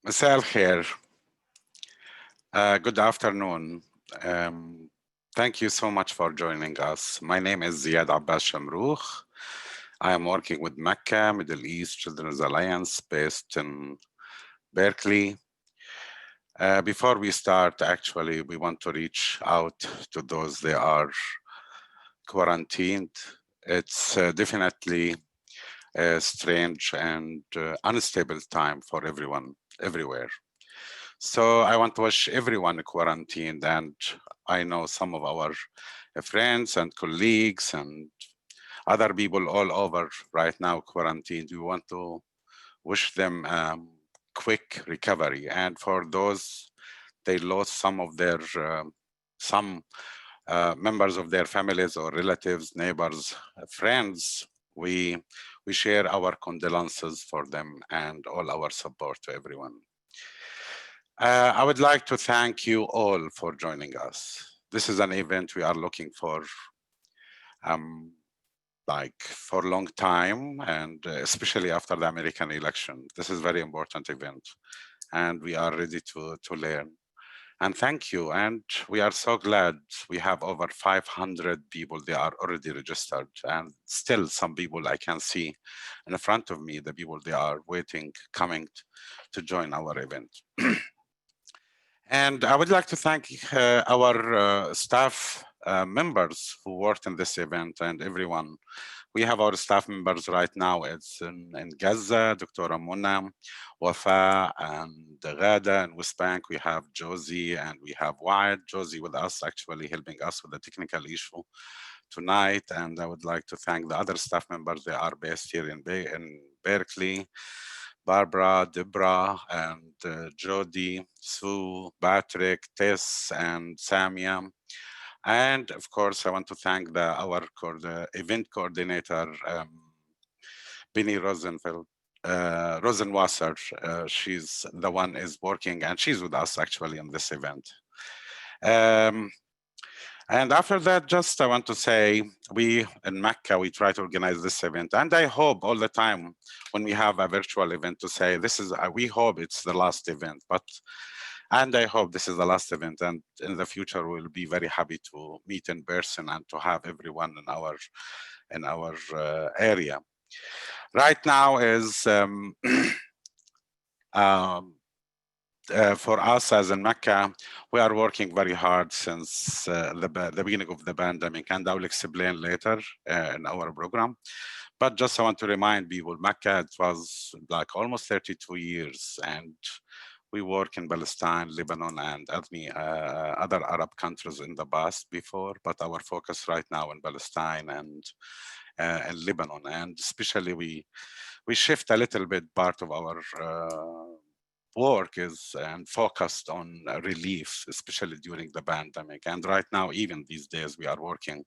مساء الخير. Good afternoon. Thank you so much for joining us. My name is Ziad Abbas Shamroukh. I am working with MECA, Middle East Children's Alliance, based in Berkeley. Before we start, actually, we want to reach out to those that are quarantined. It's definitely a strange and unstable time for everyone, everywhere. So I want to wish everyone quarantined, and I know some of our friends and colleagues and other people all over right now quarantined. We want to wish them quick recovery. And for those, they lost some of their, members of their families or relatives, neighbors, friends, we share our condolences for them and all our support to everyone. I would like to thank you all for joining us. This is an event we are looking for for a long time, and especially after the American election. This is a very important event, and we are ready to learn. And thank you, and we are so glad we have over 500 people. They are already registered, and still some people I can see in front of me, the people they are waiting, coming to join our event. And I would like to thank our staff members who worked in this event and everyone. We have our staff members right now. It's in Gaza, Dr. Mona, Wafa, and Ghada in West Bank. We have Josie and we have Wyatt. Josie with us, actually helping us with the technical issue tonight. And I would like to thank the other staff members. They are based here in Berkeley. Barbara, Deborah, and Jody, Sue, Patrick, Tess, and Samia. And of course, I want to thank our event coordinator, Benny Rosenwasser. She's the one is working, and she's with us actually in this event. And after that, just I want to say, we in MECA, we try to organize this event. And I hope all the time when we have a virtual event to say, this is, we hope it's the last event, and I hope this is the last event. And in the future, we'll be very happy to meet in person and to have everyone in our area. Right now is, for us as in MECA, we are working very hard since the beginning of the pandemic, and I will explain later in our program. But just I want to remind people, MECA, it was like almost 32 years, and we work in Palestine, Lebanon, and other Arab countries in the past before, but our focus right now in Palestine and Lebanon, and especially we shift a little bit part of our work is and focused on relief, especially during the pandemic. And right now, even these days, we are working,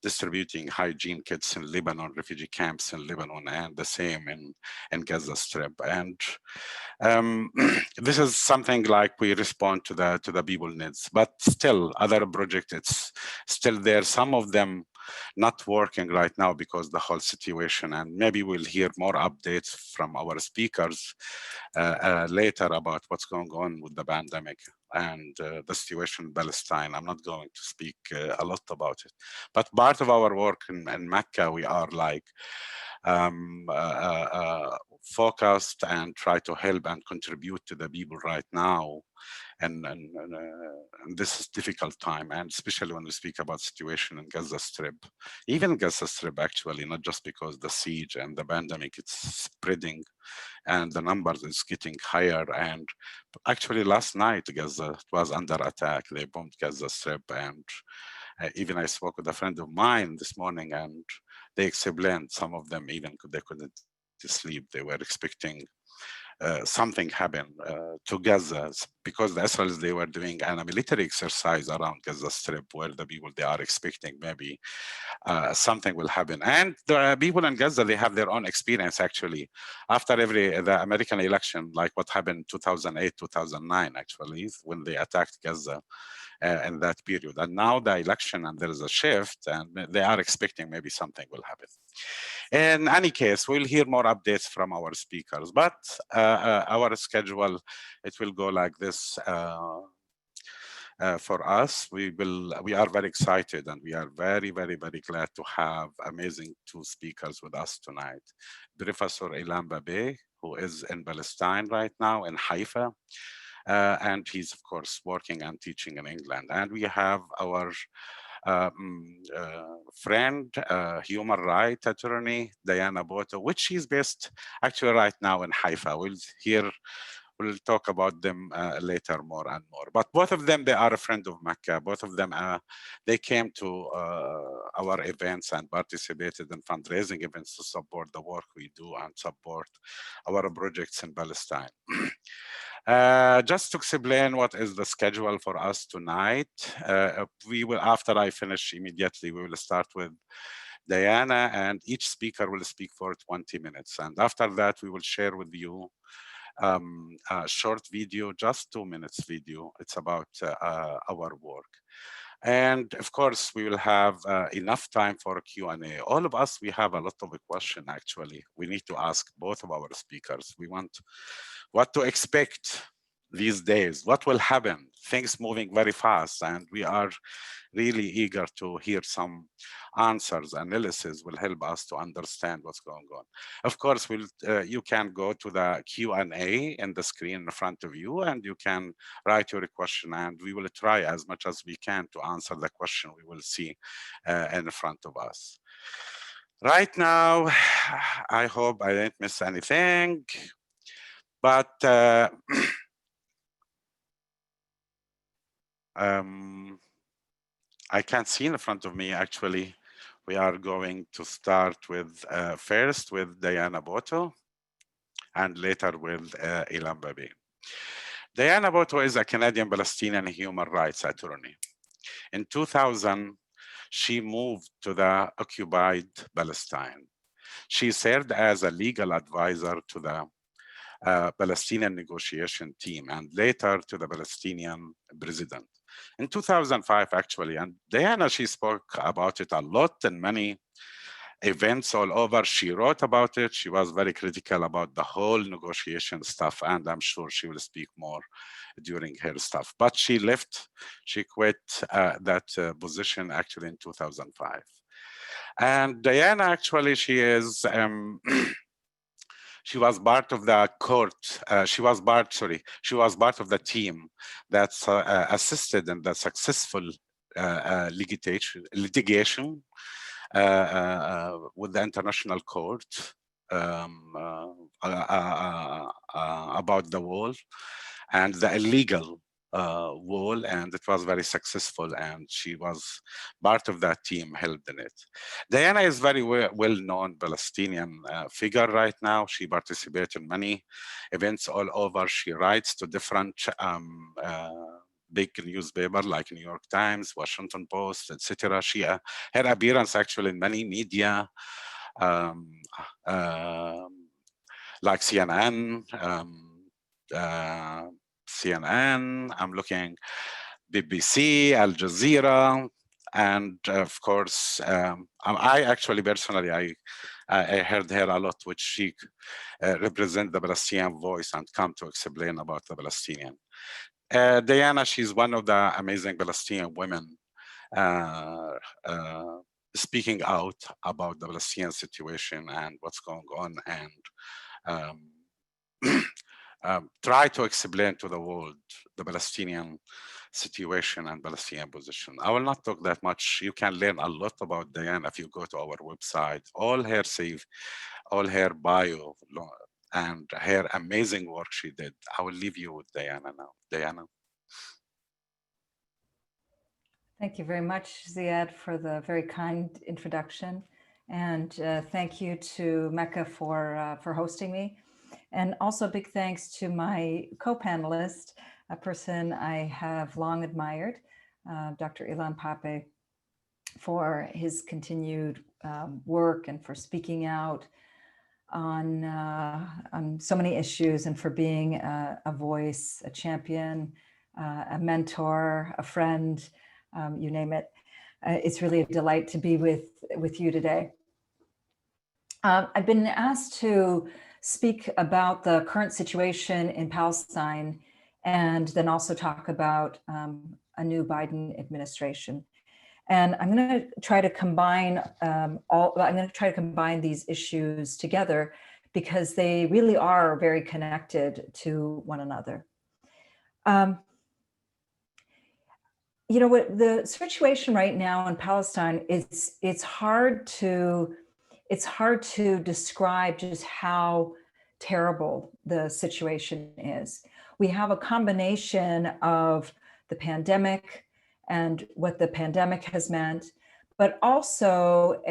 distributing hygiene kits in Lebanon, refugee camps in Lebanon, and the same in Gaza Strip. And this is something like we respond to the people needs, but still other projects, it's still there. Some of them not working right now because the whole situation, and maybe we'll hear more updates from our speakers later about what's going on with the pandemic and the situation in Palestine. I'm not going to speak a lot about it, but part of our work in MECA, we are like focused and try to help and contribute to the people right now. And this is difficult time, and especially when we speak about situation in Gaza Strip, even Gaza Strip actually, not just because the siege and the pandemic, it's spreading and the numbers is getting higher. And actually last night, Gaza was under attack. They bombed Gaza Strip, and even I spoke with a friend of mine this morning, and they explained some of them even they couldn't sleep. They were expecting something happen to Gaza because the Israelis, they were doing a military exercise around Gaza Strip where the people, they are expecting maybe something will happen. And the people in Gaza, they have their own experience actually. After the American election, like what happened 2008, 2009 actually, when they attacked Gaza in that period. And now the election, and there is a shift, and they are expecting maybe something will happen. In any case, we'll hear more updates from our speakers, but our schedule, it will go like this. For us, we are very excited, and we are very, very, very glad to have amazing two speakers with us tonight. Professor Ilan Pappe, who is in Palestine right now, in Haifa, and he's of course working and teaching in England. And we have our friend, human rights attorney, Diana Buttu, which she's based actually right now in Haifa. We'll talk about them later more and more. But both of them, they are a friend of MECA. Both of them, they came to our events and participated in fundraising events to support the work we do and support our projects in Palestine. Just to explain what is the schedule for us tonight, we will, after I finish immediately, we will start with Diana, and each speaker will speak for 20 minutes. And after that, we will share with you a short video, just 2 minutes video. It's about our work. And of course, we will have enough time for Q&A. All of us, we have a lot of questions, actually. We need to ask both of our speakers. We want what to expect these days, what will happen, things moving very fast, and we are really eager to hear some answers. Analysis will help us to understand what's going on. Of course, you can go to the Q&A in the screen in front of you, and you can write your question, and we will try as much as we can to answer the question we will see in front of us. Right now, I hope I didn't miss anything, but I can't see in front of me, actually. We are going to start with first with Diana Buttu and later with Ilan Pappe. Diana Buttu is a Canadian Palestinian human rights attorney. In 2000, she moved to the occupied Palestine. She served as a legal advisor to the Palestinian negotiation team and later to the Palestinian president. In 2005, actually, and Diana, she spoke about it a lot in many events all over. She wrote about it. She was very critical about the whole negotiation stuff, and I'm sure she will speak more during her stuff. But she left, she quit that position actually in 2005. And Diana, actually, she is, she was part of the court. She was part of the team that's assisted in the successful litigation with the International Court about the wall and the illegal wall, and it was very successful, and she was part of that team, helped in it. Diana is very well-known Palestinian figure right now. She participates in many events all over. She writes to different big newspapers like New York Times, Washington Post, etc. Her appearance actually in many media, like CNN, I'm looking, BBC, Al Jazeera, and of course, I actually personally, I heard her a lot, which she represents the Palestinian voice and come to explain about the Palestinian. Diana, she's one of the amazing Palestinian women speaking out about the Palestinian situation and what's going on, and try to explain to the world the Palestinian situation and Palestinian position. I will not talk that much. You can learn a lot about Diana if you go to our website. All her bio, and her amazing work she did. I will leave you with Diana now. Diana. Thank you very much, Ziad, for the very kind introduction. And thank you to MECA for hosting me. And also big thanks to my co-panelist, a person I have long admired, Dr. Ilan Pappe, for his continued work and for speaking out on so many issues, and for being a voice, a champion, a mentor, a friend, you name it. It's really a delight to be with you today. I've been asked to speak about the current situation in Palestine and then also talk about a new Biden administration. And I'm going to try to combine these issues together because they really are very connected to one another. You know what, the situation right now in Palestine is it's hard to describe just how terrible the situation is. We have a combination of the pandemic and what the pandemic has meant, but also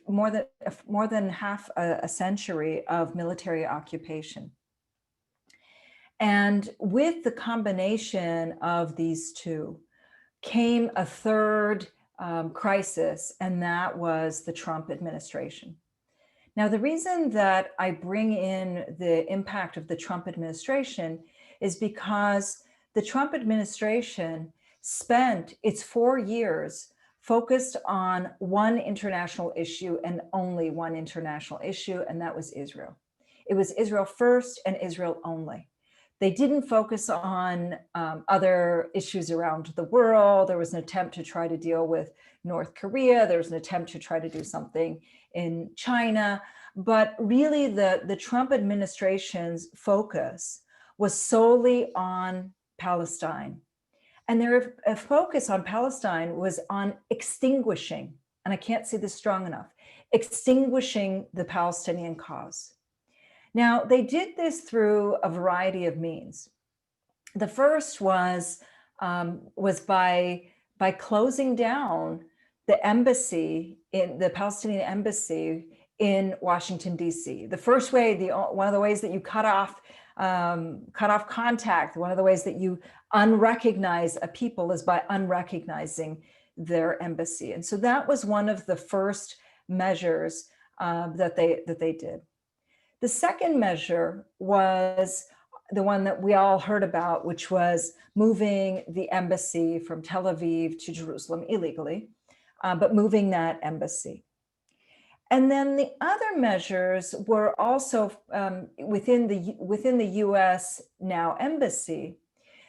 more than half a century of military occupation. And with the combination of these two came a third crisis, and that was the Trump administration. Now, the reason that I bring in the impact of the Trump administration is because the Trump administration spent its 4 years focused on one international issue and only one international issue, and that was Israel. It was Israel first and Israel only. They didn't focus on other issues around the world. There was an attempt to try to deal with North Korea. There was an attempt to try to do something in China. But really, the Trump administration's focus was solely on Palestine. And their focus on Palestine was on extinguishing, and I can't say this strong enough, extinguishing the Palestinian cause. Now, they did this through a variety of means. The first was by closing down the embassy, in the Palestinian embassy in Washington, D.C. The first way, one of the ways that you cut off contact, one of the ways that you unrecognize a people is by unrecognizing their embassy. And so that was one of the first measures that they did. The second measure was the one that we all heard about, which was moving the embassy from Tel Aviv to Jerusalem illegally, but moving that embassy. And then the other measures were also within the US now embassy.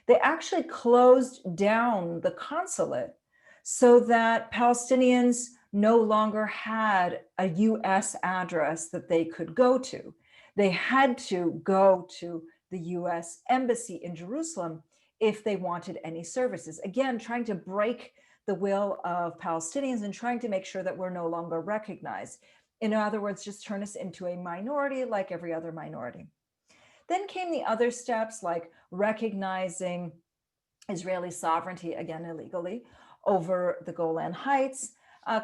They actually closed down the consulate so that Palestinians no longer had a US address that they could go to. They had to go to the US embassy in Jerusalem if they wanted any services. Again, trying to break the will of Palestinians and trying to make sure that we're no longer recognized. In other words, just turn us into a minority like every other minority. Then came the other steps like recognizing Israeli sovereignty, again illegally, over the Golan Heights,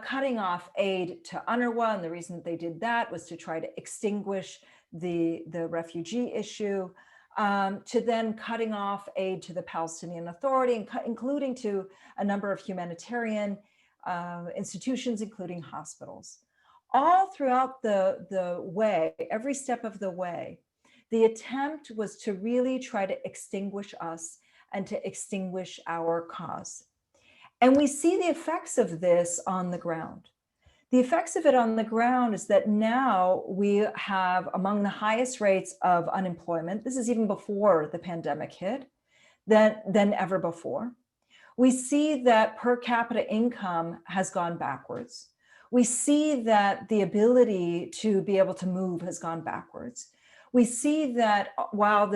cutting off aid to UNRWA. And the reason that they did that was to try to extinguish the refugee issue, to then cutting off aid to the Palestinian Authority, including to a number of humanitarian institutions, including hospitals. All throughout the way, every step of the way, the attempt was to really try to extinguish us and to extinguish our cause. And we see the effects of this on the ground. The effects of it on the ground is that now we have among the highest rates of unemployment. This is even before the pandemic hit, than ever before. We see that per capita income has gone backwards. We see that the ability to be able to move has gone backwards. We see that while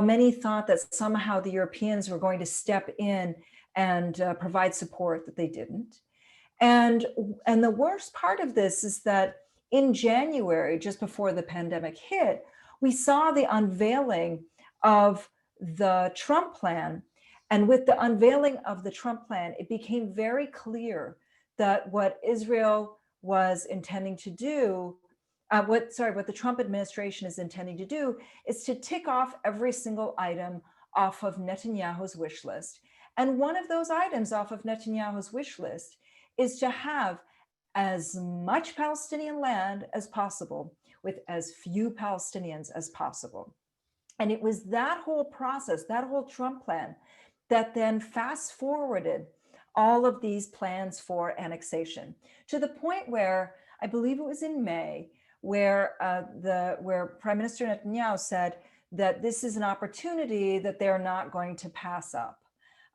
many thought that somehow the Europeans were going to step in and provide support, that they didn't. And the worst part of this is that in January, just before the pandemic hit, we saw the unveiling of the Trump plan. And with the unveiling of the Trump plan, it became very clear that what Israel was intending to do, what the Trump administration is intending to do is to tick off every single item off of Netanyahu's wish list. And one of those items off of Netanyahu's wish list is to have as much Palestinian land as possible with as few Palestinians as possible. And it was that whole process, that whole Trump plan, that then fast forwarded all of these plans for annexation, to the point where I believe it was in May, where Prime Minister Netanyahu said that this is an opportunity that they're not going to pass up.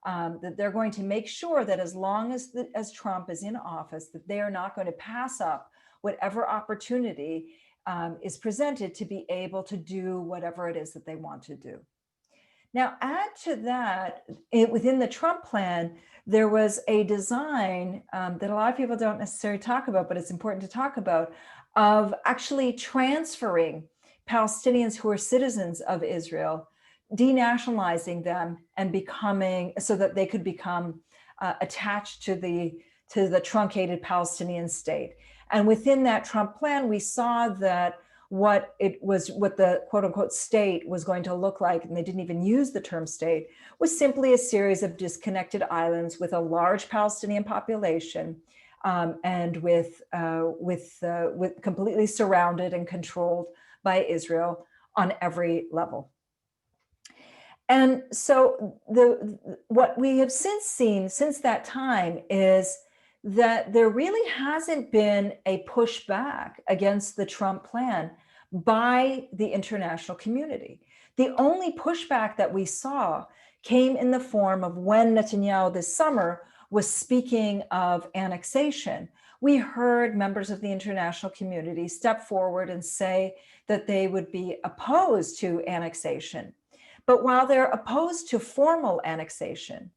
That they're going to make sure that as long as Trump is in office, that they are not going to pass up whatever opportunity is presented to be able to do whatever it is that they want to do. Now, add to that, within the Trump plan, there was a design that a lot of people don't necessarily talk about, but it's important to talk about, of actually transferring Palestinians who are citizens of Israel, denationalizing them and becoming, so that they could become attached to the truncated Palestinian state. And within that Trump plan, we saw that what the quote unquote state was going to look like, and they didn't even use the term state, was simply a series of disconnected islands with a large Palestinian population, and with completely surrounded and controlled by Israel on every level. And so what we have since seen since that time is that there really hasn't been a pushback against the Trump plan by the international community. The only pushback that we saw came in the form of when Netanyahu this summer was speaking of annexation. We heard members of the international community step forward and say that they would be opposed to annexation. But while they're opposed to formal annexation,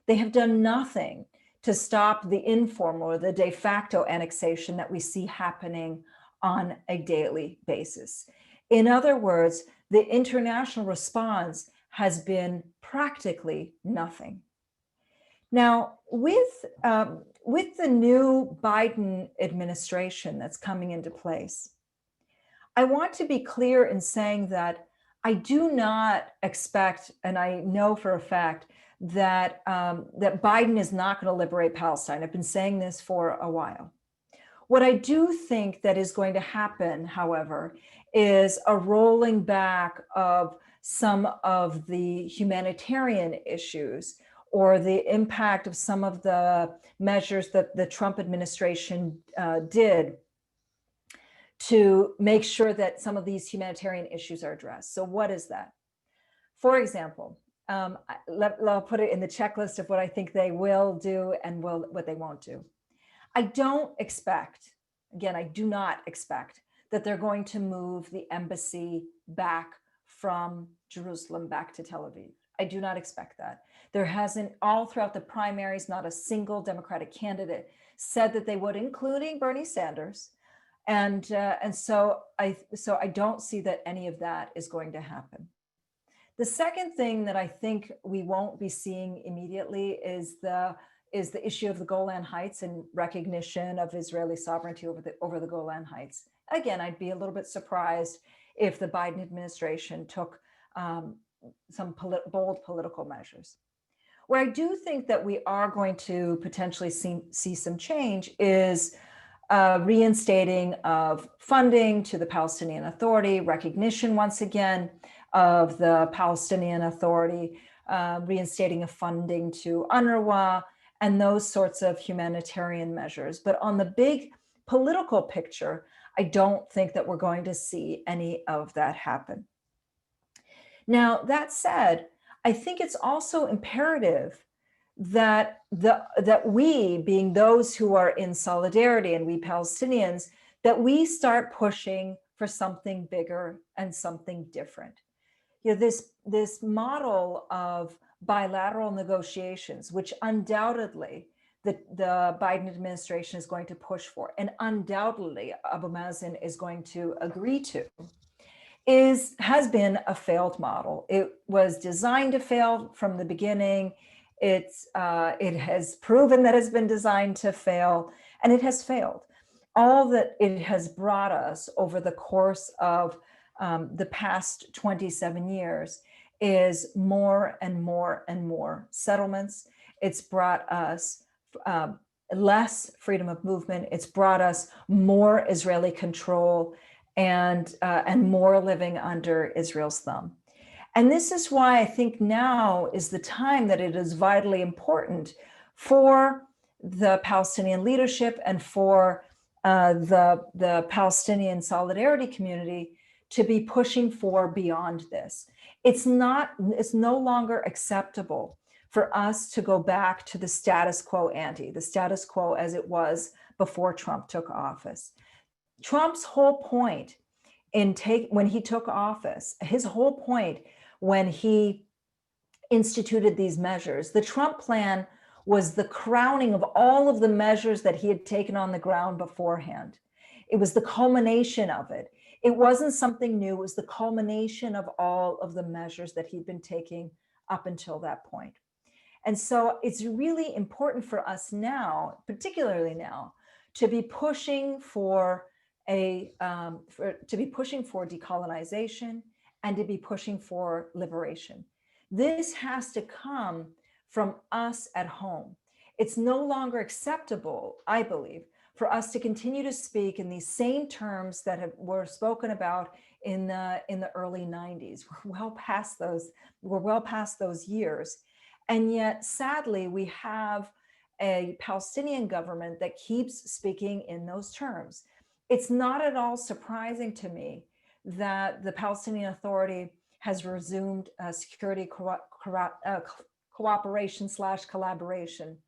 they have done nothing to stop the informal or the de facto annexation that we see happening on a daily basis. In other words, the international response has been practically nothing. Now, with the new Biden administration that's coming into place, I want to be clear in saying that I do not expect, and I know for a fact, that Biden is not going to liberate Palestine. I've been saying this for a while. What I do think that is going to happen, however, is a rolling back of some of the humanitarian issues or the impact of some of the measures that the Trump administration did to make sure that some of these humanitarian issues are addressed. So what is that? For example, I'll put it in the checklist of what I think they will do and what they won't do. I don't expect, again, I do not expect that they're going to move the embassy back from Jerusalem back to Tel Aviv. I do not expect that. There hasn't, all throughout the primaries, not a single Democratic candidate said that they would, including Bernie Sanders. And so I don't see that any of that is going to happen. The second thing that I think we won't be seeing immediately is the issue of the Golan Heights and recognition of Israeli sovereignty over the Golan Heights. Again, I'd be a little bit surprised if the Biden administration took some bold political measures. Where I do think that we are going to potentially see some change is reinstating of funding to the Palestinian Authority, recognition once again of the Palestinian Authority, reinstating of funding to UNRWA, and those sorts of humanitarian measures. But on the big political picture, I don't think that we're going to see any of that happen. Now, that said, I think it's also imperative that we, being those who are in solidarity, and we Palestinians, that we start pushing for something bigger and something different. You know, this model of bilateral negotiations, which undoubtedly the Biden administration is going to push for, and undoubtedly Abu Mazen is going to agree to, has been a failed model. It was designed to fail from the beginning. It has proven that it's been designed to fail, and it has failed. All that it has brought us over the course of the past 27 years is more and more and more settlements. It's brought us less freedom of movement. It's brought us more Israeli control and more living under Israel's thumb. And this is why I think now is the time that it is vitally important for the Palestinian leadership and for the Palestinian solidarity community to be pushing for beyond this. It's no longer acceptable for us to go back to the status quo ante, the status quo as it was before Trump took office. Trump's whole point when he took office, his whole point when he instituted these measures, the Trump plan was the crowning of all of the measures that he had taken on the ground beforehand. It was the culmination of it. It wasn't something new, it was the culmination of all of the measures that he'd been taking up until that point. And so it's really important for us now, particularly now, to be pushing for decolonization and to be pushing for liberation. This has to come from us at home. It's no longer acceptable, I believe, for us to continue to speak in these same terms that were spoken about in the early 90s. We're well past those years. And yet, sadly, we have a Palestinian government that keeps speaking in those terms. It's not at all surprising to me that the Palestinian Authority has resumed security cooperation / collaboration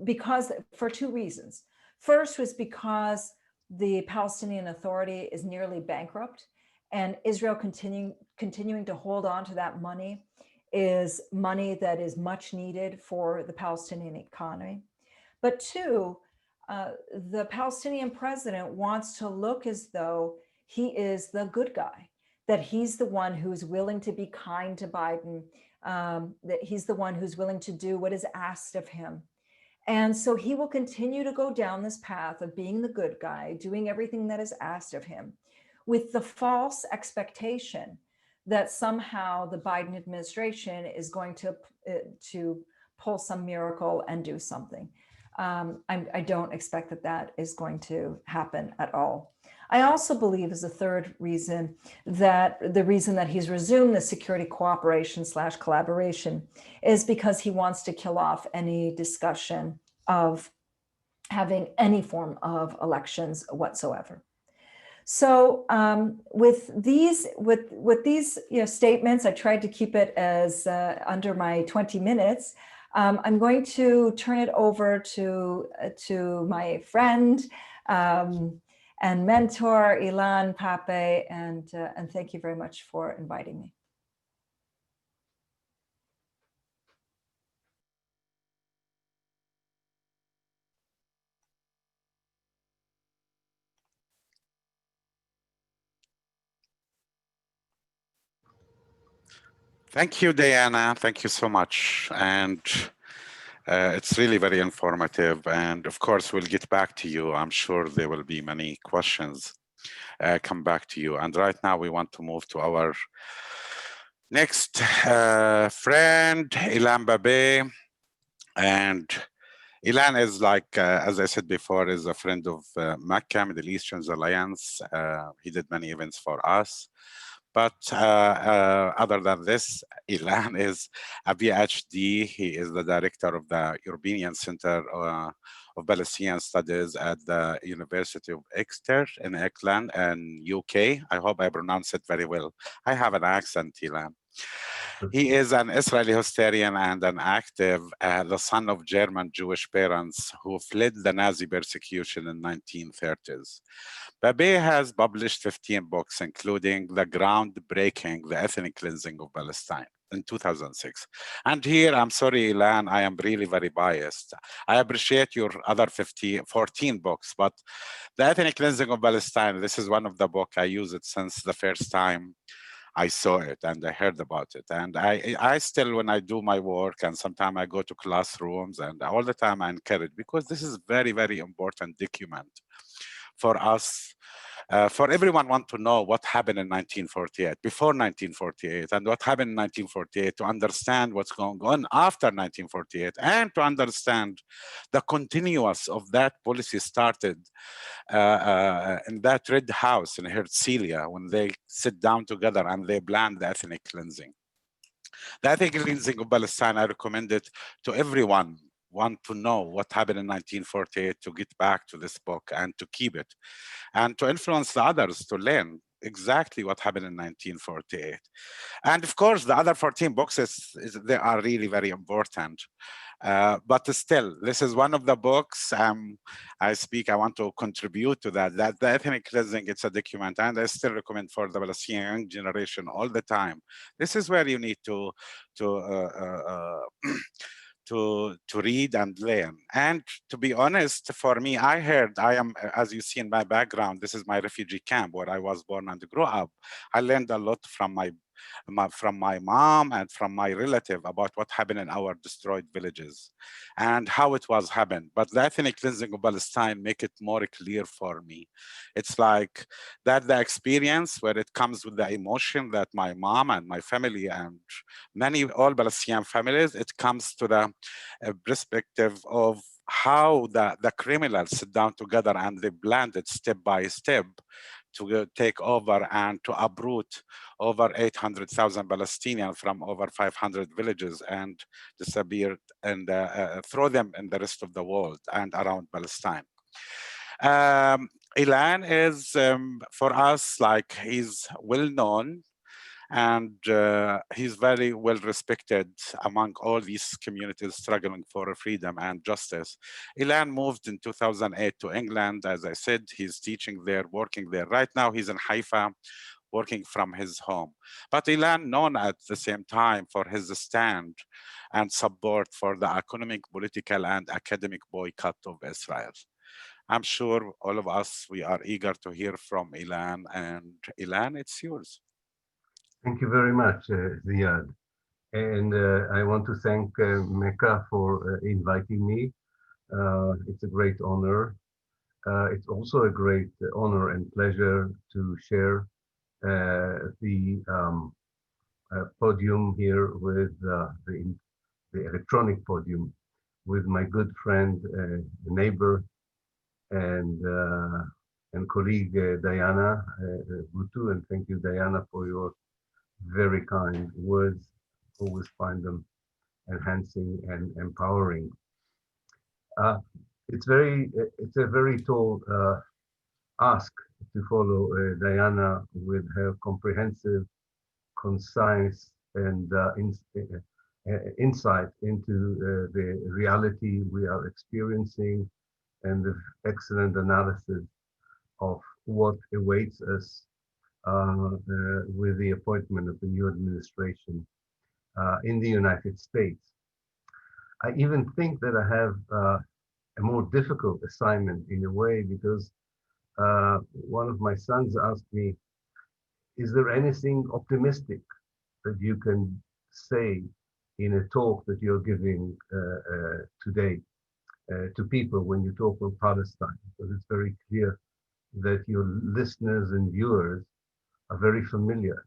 because for two reasons. First was because the Palestinian Authority is nearly bankrupt, and Israel continuing to hold on to that money is money that is much needed for the Palestinian economy. But two, the Palestinian president wants to look as though he is the good guy, that he's the one who's willing to be kind to Biden, that he's the one who's willing to do what is asked of him. And so he will continue to go down this path of being the good guy, doing everything that is asked of him, with the false expectation that somehow the Biden administration is going to pull some miracle and do something. I don't expect that is going to happen at all. I also believe, as a third reason, that the reason that he's resumed the security cooperation / collaboration is because he wants to kill off any discussion of having any form of elections whatsoever. So with these statements, I tried to keep it as under my 20 minutes. I'm going to turn it over to my friend and mentor, Ilan Pappe, and thank you very much for inviting me. Thank you, Diana. Thank you so much. And it's really very informative. And of course, we'll get back to you. I'm sure there will be many questions come back to you. And right now, we want to move to our next friend, Ilan Pappe. And Ilan is like, as I said before, is a friend of MECA, Middle Eastern Alliance. He did many events for us. But other than this, Ilan is a PhD. He is the director of the European Center of Palestinian Studies at the University of Exeter in England and UK. I hope I pronounce it very well. I have an accent, Ilan. He is an Israeli historian and an active, the son of German Jewish parents who fled the Nazi persecution in the 1930s. Pappe has published 15 books, including the groundbreaking The Ethnic Cleansing of Palestine in 2006. And here, I'm sorry, Ilan, I am really very biased. I appreciate your other 14 books, but The Ethnic Cleansing of Palestine, this is one of the books I use it since the first time I saw it and I heard about it. And I still, when I do my work, and sometimes I go to classrooms, and all the time I encourage, because this is very, very important document for us, for everyone want to know what happened in 1948, before 1948, and what happened in 1948, to understand what's going on after 1948, and to understand the continuous of that policy started in that Red House in Herzliya when they sit down together and they planned the ethnic cleansing. The Ethnic Cleansing of Palestine, I recommend it to everyone want to know what happened in 1948 to get back to this book and to keep it and to influence the others to learn exactly what happened in 1948. And of course, the other 14 books, they are really very important. But still, this is one of the books I want to contribute to that the Ethnic Cleansing, it's a document, and I still recommend for the Palestinian young generation all the time. This is where you need to to read and learn. And to be honest, for me, I am, as you see in my background, this is my refugee camp where I was born and grew up. I learned a lot from my mom and from my relative about what happened in our destroyed villages and how it was happened. But the Ethnic Cleansing of Palestine make it more clear for me. It's like that the experience where it comes with the emotion that my mom and my family and all Palestinian families, it comes to the perspective of how the criminals sit down together and they blend it step by step to take over and to uproot over 800,000 Palestinians from over 500 villages and disappear and throw them in the rest of the world and around Palestine. Ilan is, for us, like he's well known and he's very well respected among all these communities struggling for freedom and justice. Ilan moved in 2008 to England. As I said, he's teaching there, working there. Right now, he's in Haifa, working from his home. But Ilan, known at the same time for his stand and support for the economic, political, and academic boycott of Israel. I'm sure all of us, we are eager to hear from Ilan. And Ilan, it's yours. Thank you very much, Ziad. And I want to thank MECA for inviting me. It's a great honor. It's also a great honor and pleasure to share the podium here with the electronic podium with my good friend, neighbor, and colleague Diana Buttu. And thank you, Diana, for your very kind words. Always find them enhancing and empowering. It's a very tall ask to follow Diana with her comprehensive, concise, and insight into the reality we are experiencing and the excellent analysis of what awaits us with the appointment of the new administration in the United States. I even think that I have a more difficult assignment in a way because one of my sons asked me, is there anything optimistic that you can say in a talk that you're giving today to people when you talk of Palestine? Because it's very clear that your listeners and viewers are very familiar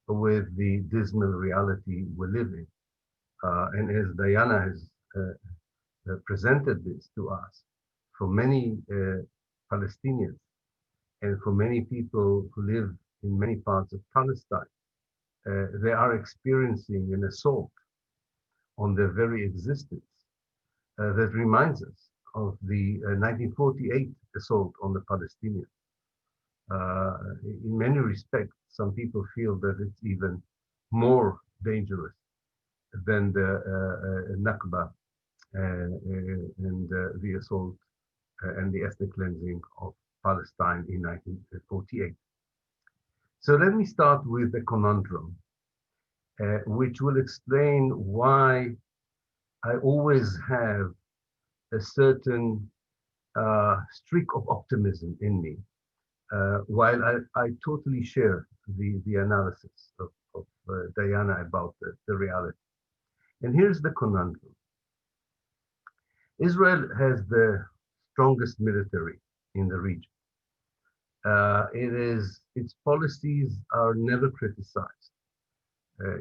with the dismal reality we live in. And as Diana has presented this to us, for many Palestinians and for many people who live in many parts of Palestine, they are experiencing an assault on their very existence that reminds us of the 1948 assault on the Palestinians. In many respects, some people feel that it's even more dangerous than the Nakba and the assault and the ethnic cleansing of Palestine in 1948. So let me start with a conundrum, which will explain why I always have a certain streak of optimism in me, while I totally share the analysis of Diana about the reality. And here's the conundrum. Israel has the strongest military in the region. Its policies are never criticized.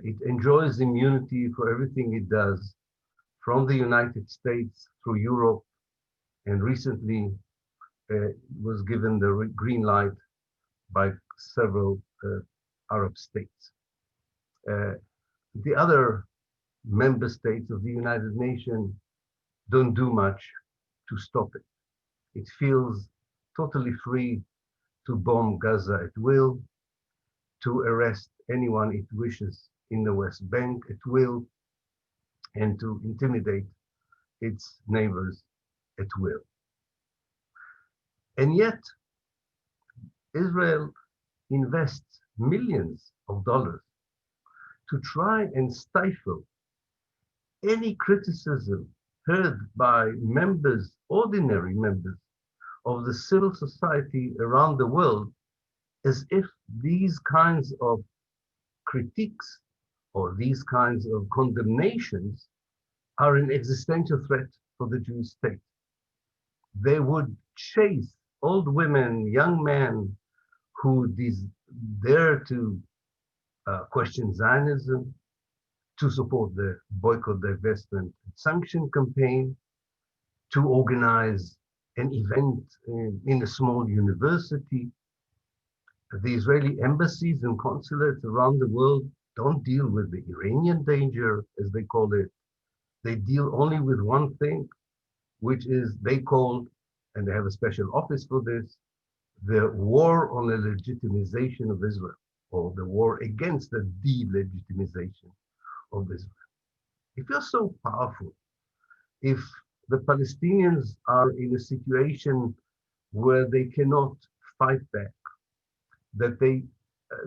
It enjoys immunity for everything it does, from the United States through Europe, and recently was given the green light by several Arab states. the other member states of the United Nations don't do much to stop it. It feels totally free to bomb Gaza at will, to arrest anyone it wishes in the West Bank at will, and to intimidate its neighbors at will. And yet, Israel invests millions of dollars to try and stifle any criticism heard by members, ordinary members of the civil society around the world, as if these kinds of critiques or these kinds of condemnations are an existential threat for the Jewish state. They would chase old women, young men who dare to question Zionism, to support the boycott, divestment, and sanction campaign, to organize an event in a small university. The Israeli embassies and consulates around the world don't deal with the Iranian danger, as they call it. They deal only with one thing, which is they call, and they have a special office for this, the war on the legitimization of Israel, or the war against the delegitimization of Israel. If you're so powerful, if the Palestinians are in a situation where they cannot fight back, that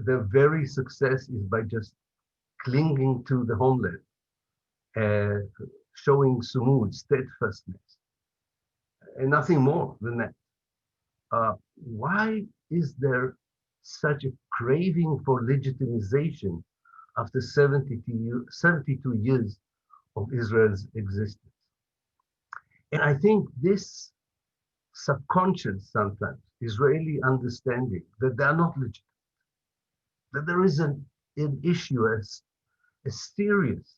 their very success is by just clinging to the homeland, showing sumud, steadfastness, and nothing more than that. Why is there such a craving for legitimization after 72 years of Israel's existence? And I think this subconscious, sometimes, Israeli understanding that they are not legitimate, that there is an issue, a serious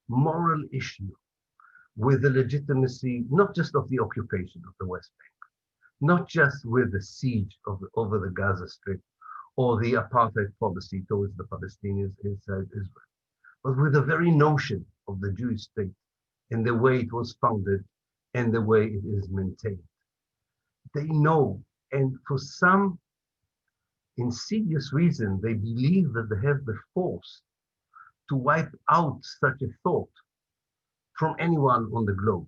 moral issue with the legitimacy, not just of the occupation of the West Bank, not just with the siege over the Gaza Strip or the apartheid policy towards the Palestinians inside Israel, but with the very notion of the Jewish state and the way it was founded and the way it is maintained. They know, and for some insidious reason, they believe that they have the force to wipe out such a thought from anyone on the globe.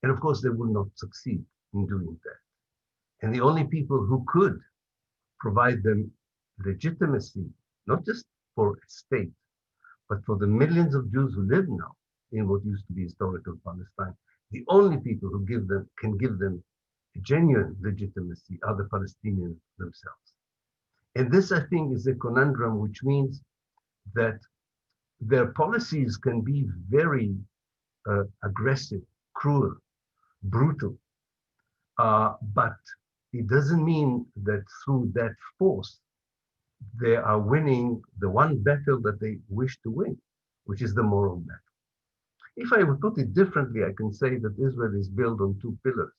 And of course, they will not succeed in doing that. And the only people who could provide them legitimacy, not just for a state, but for the millions of Jews who live now in what used to be historical Palestine, the only people who can give them genuine legitimacy are the Palestinians themselves. And this, I think, is a conundrum, which means that their policies can be very aggressive, cruel, brutal, but it doesn't mean that through that force they are winning the one battle that they wish to win, which is the moral battle. If I would put it differently, I can say that Israel is built on two pillars,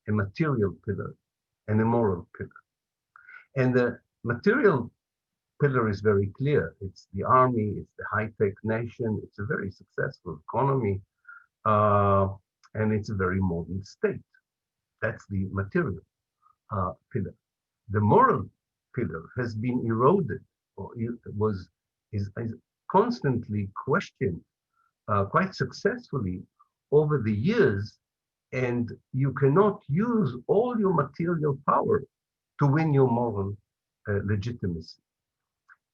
a material pillar and a moral pillar. And the material pillar is very clear. It's the army, it's the high-tech nation, it's a very successful economy, and it's a very modern state. That's the material pillar. The moral pillar has been eroded, or is constantly questioned quite successfully over the years, and you cannot use all your material power to win your moral legitimacy.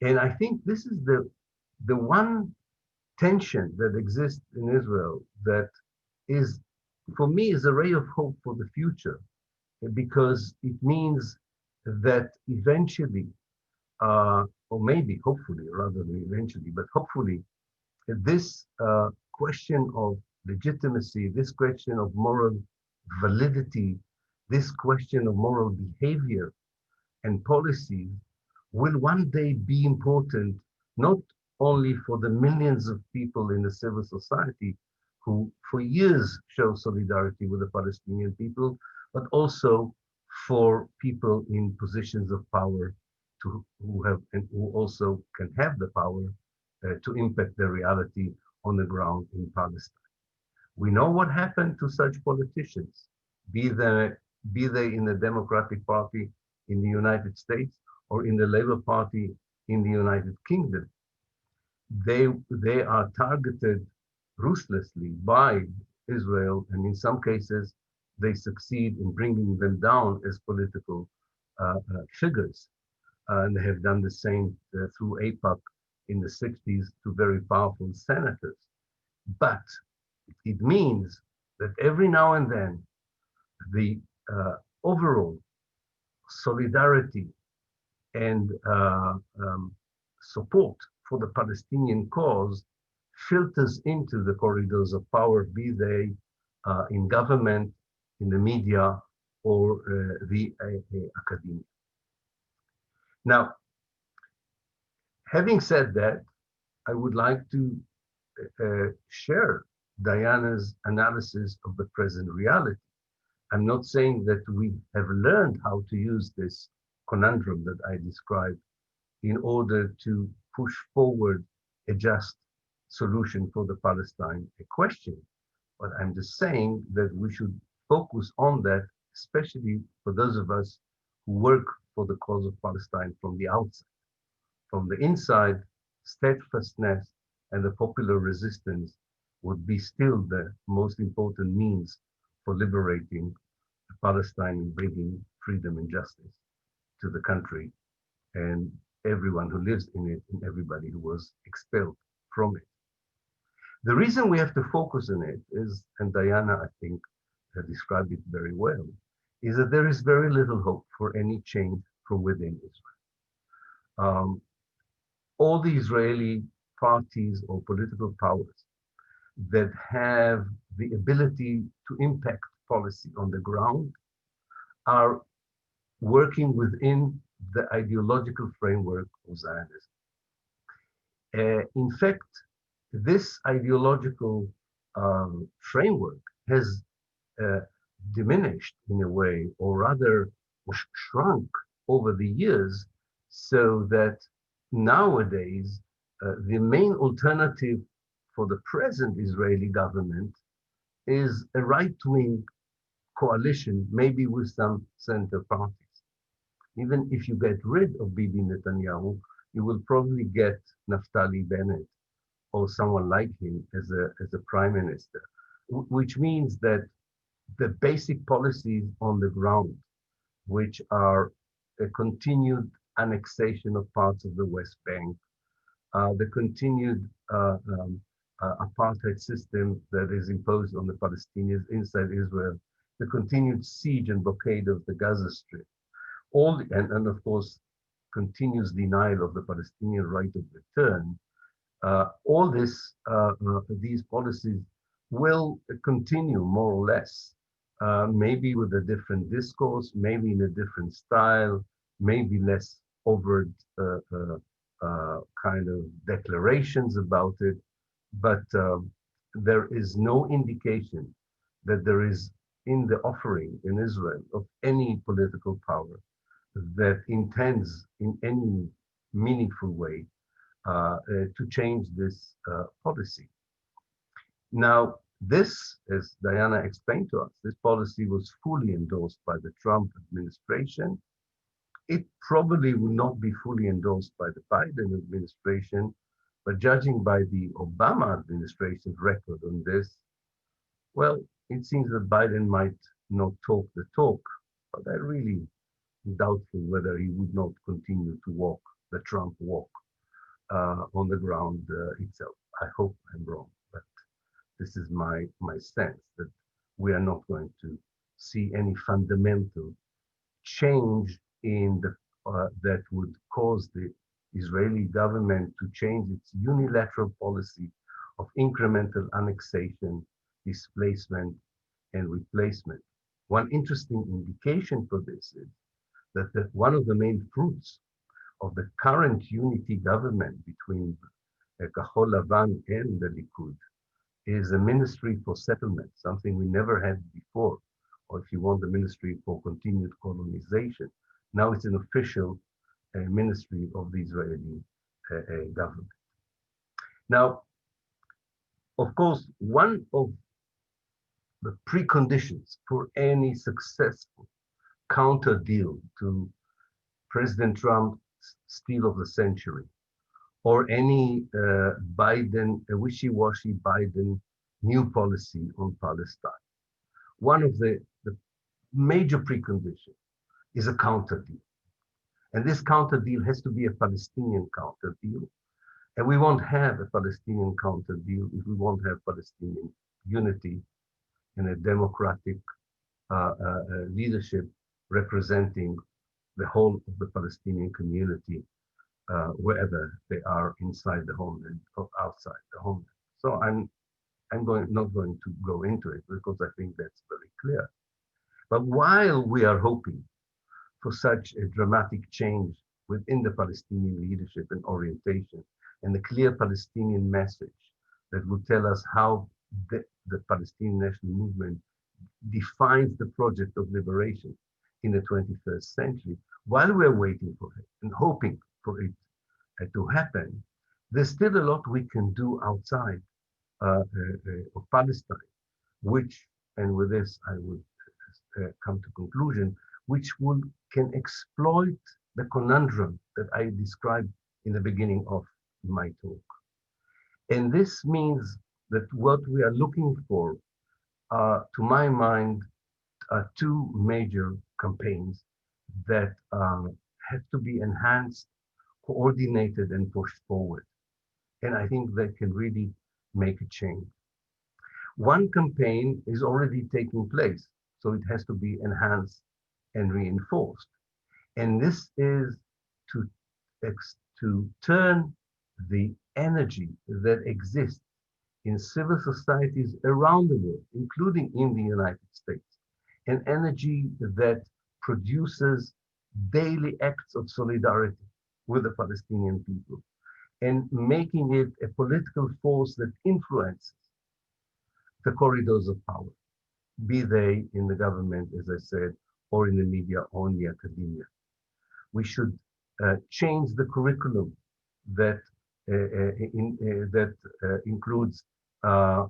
And I think this is the one tension that exists in Israel that is, for me, is a ray of hope for the future, because it means that eventually, or maybe hopefully, rather than eventually, but hopefully, this question of legitimacy, this question of moral validity, this question of moral behavior and policies will one day be important, not only for the millions of people in the civil society who for years show solidarity with the Palestinian people, but also for people in positions of power who have and who also can have the power to impact the reality on the ground in Palestine. We know what happened to such politicians, be they in the Democratic Party in the United States or in the Labour Party in the United Kingdom. They are targeted ruthlessly by Israel, and in some cases, they succeed in bringing them down as political figures. And they have done the same through AIPAC in the 60s to very powerful senators. But it means that every now and then, the overall solidarity and support for the Palestinian cause filters into the corridors of power, be they in government, in the media, or the academia. Now, having said that, I would like to share Diana's analysis of the present reality. I'm not saying that we have learned how to use this conundrum that I described in order to push forward a just solution for the Palestine question. But I'm just saying that we should focus on that, especially for those of us who work for the cause of Palestine from the outside. From the inside, steadfastness and the popular resistance would be still the most important means for liberating Palestine and bringing freedom and justice to the country and everyone who lives in it and everybody who was expelled from it. The reason we have to focus on it is, and Diana, I think, described it very well, is that there is very little hope for any change from within Israel. All the Israeli parties or political powers that have the ability to impact policy on the ground are working within the ideological framework of Zionism. In fact, this ideological framework has diminished in a way, or rather shrunk over the years, so that nowadays the main alternative for the present Israeli government is a right-wing coalition, maybe with some center parties. Even if you get rid of Bibi Netanyahu, you will probably get Naftali Bennett or someone like him as a prime minister, which means that the basic policies on the ground, which are a continued annexation of parts of the West Bank, the continued apartheid system that is imposed on the Palestinians inside Israel, the continued siege and blockade of the Gaza Strip, and of course, continuous denial of the Palestinian right of return. All these policies will continue more or less, maybe with a different discourse, maybe in a different style, maybe less overt kind of declarations about it, but there is no indication that there is in the offering in Israel of any political power that intends in any meaningful way to change this policy. Now, this, as Diana explained to us, this policy was fully endorsed by the Trump administration. It probably will not be fully endorsed by the Biden administration, but judging by the Obama administration's record on this, well, it seems that Biden might not talk the talk, but I really doubtful whether he would not continue to walk the Trump walk on the ground itself. I hope I'm wrong, but this is my sense that we are not going to see any fundamental change in the that would cause the Israeli government to change its unilateral policy of incremental annexation, displacement, and replacement. One interesting indication for this is that one of the main fruits of the current unity government between Kahol Lavan and the Likud is a ministry for settlement, something we never had before, or if you want, the ministry for continued colonization. Now it's an official ministry of the Israeli government. Now, of course, one of the preconditions for any successful counter deal to President Trump's steal of the century, or any Biden, a wishy-washy Biden new policy on Palestine. One of the major preconditions is a counter deal. And this counter deal has to be a Palestinian counter deal. And we won't have a Palestinian counter deal if we won't have Palestinian unity and a democratic leadership representing the whole of the Palestinian community, wherever they are, inside the homeland or outside the homeland. So I'm not going to go into it because I think that's very clear. But while we are hoping for such a dramatic change within the Palestinian leadership and orientation, and a clear Palestinian message that would tell us how the Palestinian national movement defines the project of liberation in the 21st century, while we're waiting for it and hoping for it to happen, there's still a lot we can do outside of Palestine, which, and with this I would come to conclusion, which can exploit the conundrum that I described in the beginning of my talk. And this means that what we are looking for, to my mind, are two major campaigns that have to be enhanced, coordinated, and pushed forward. And I think that can really make a change. One campaign is already taking place, so it has to be enhanced and reinforced. And this is to turn the energy that exists in civil societies around the world, including in the United States, an energy that produces daily acts of solidarity with the Palestinian people, and making it a political force that influences the corridors of power, be they in the government, as I said, or in the media, or in the academia. We should change the curriculum that includes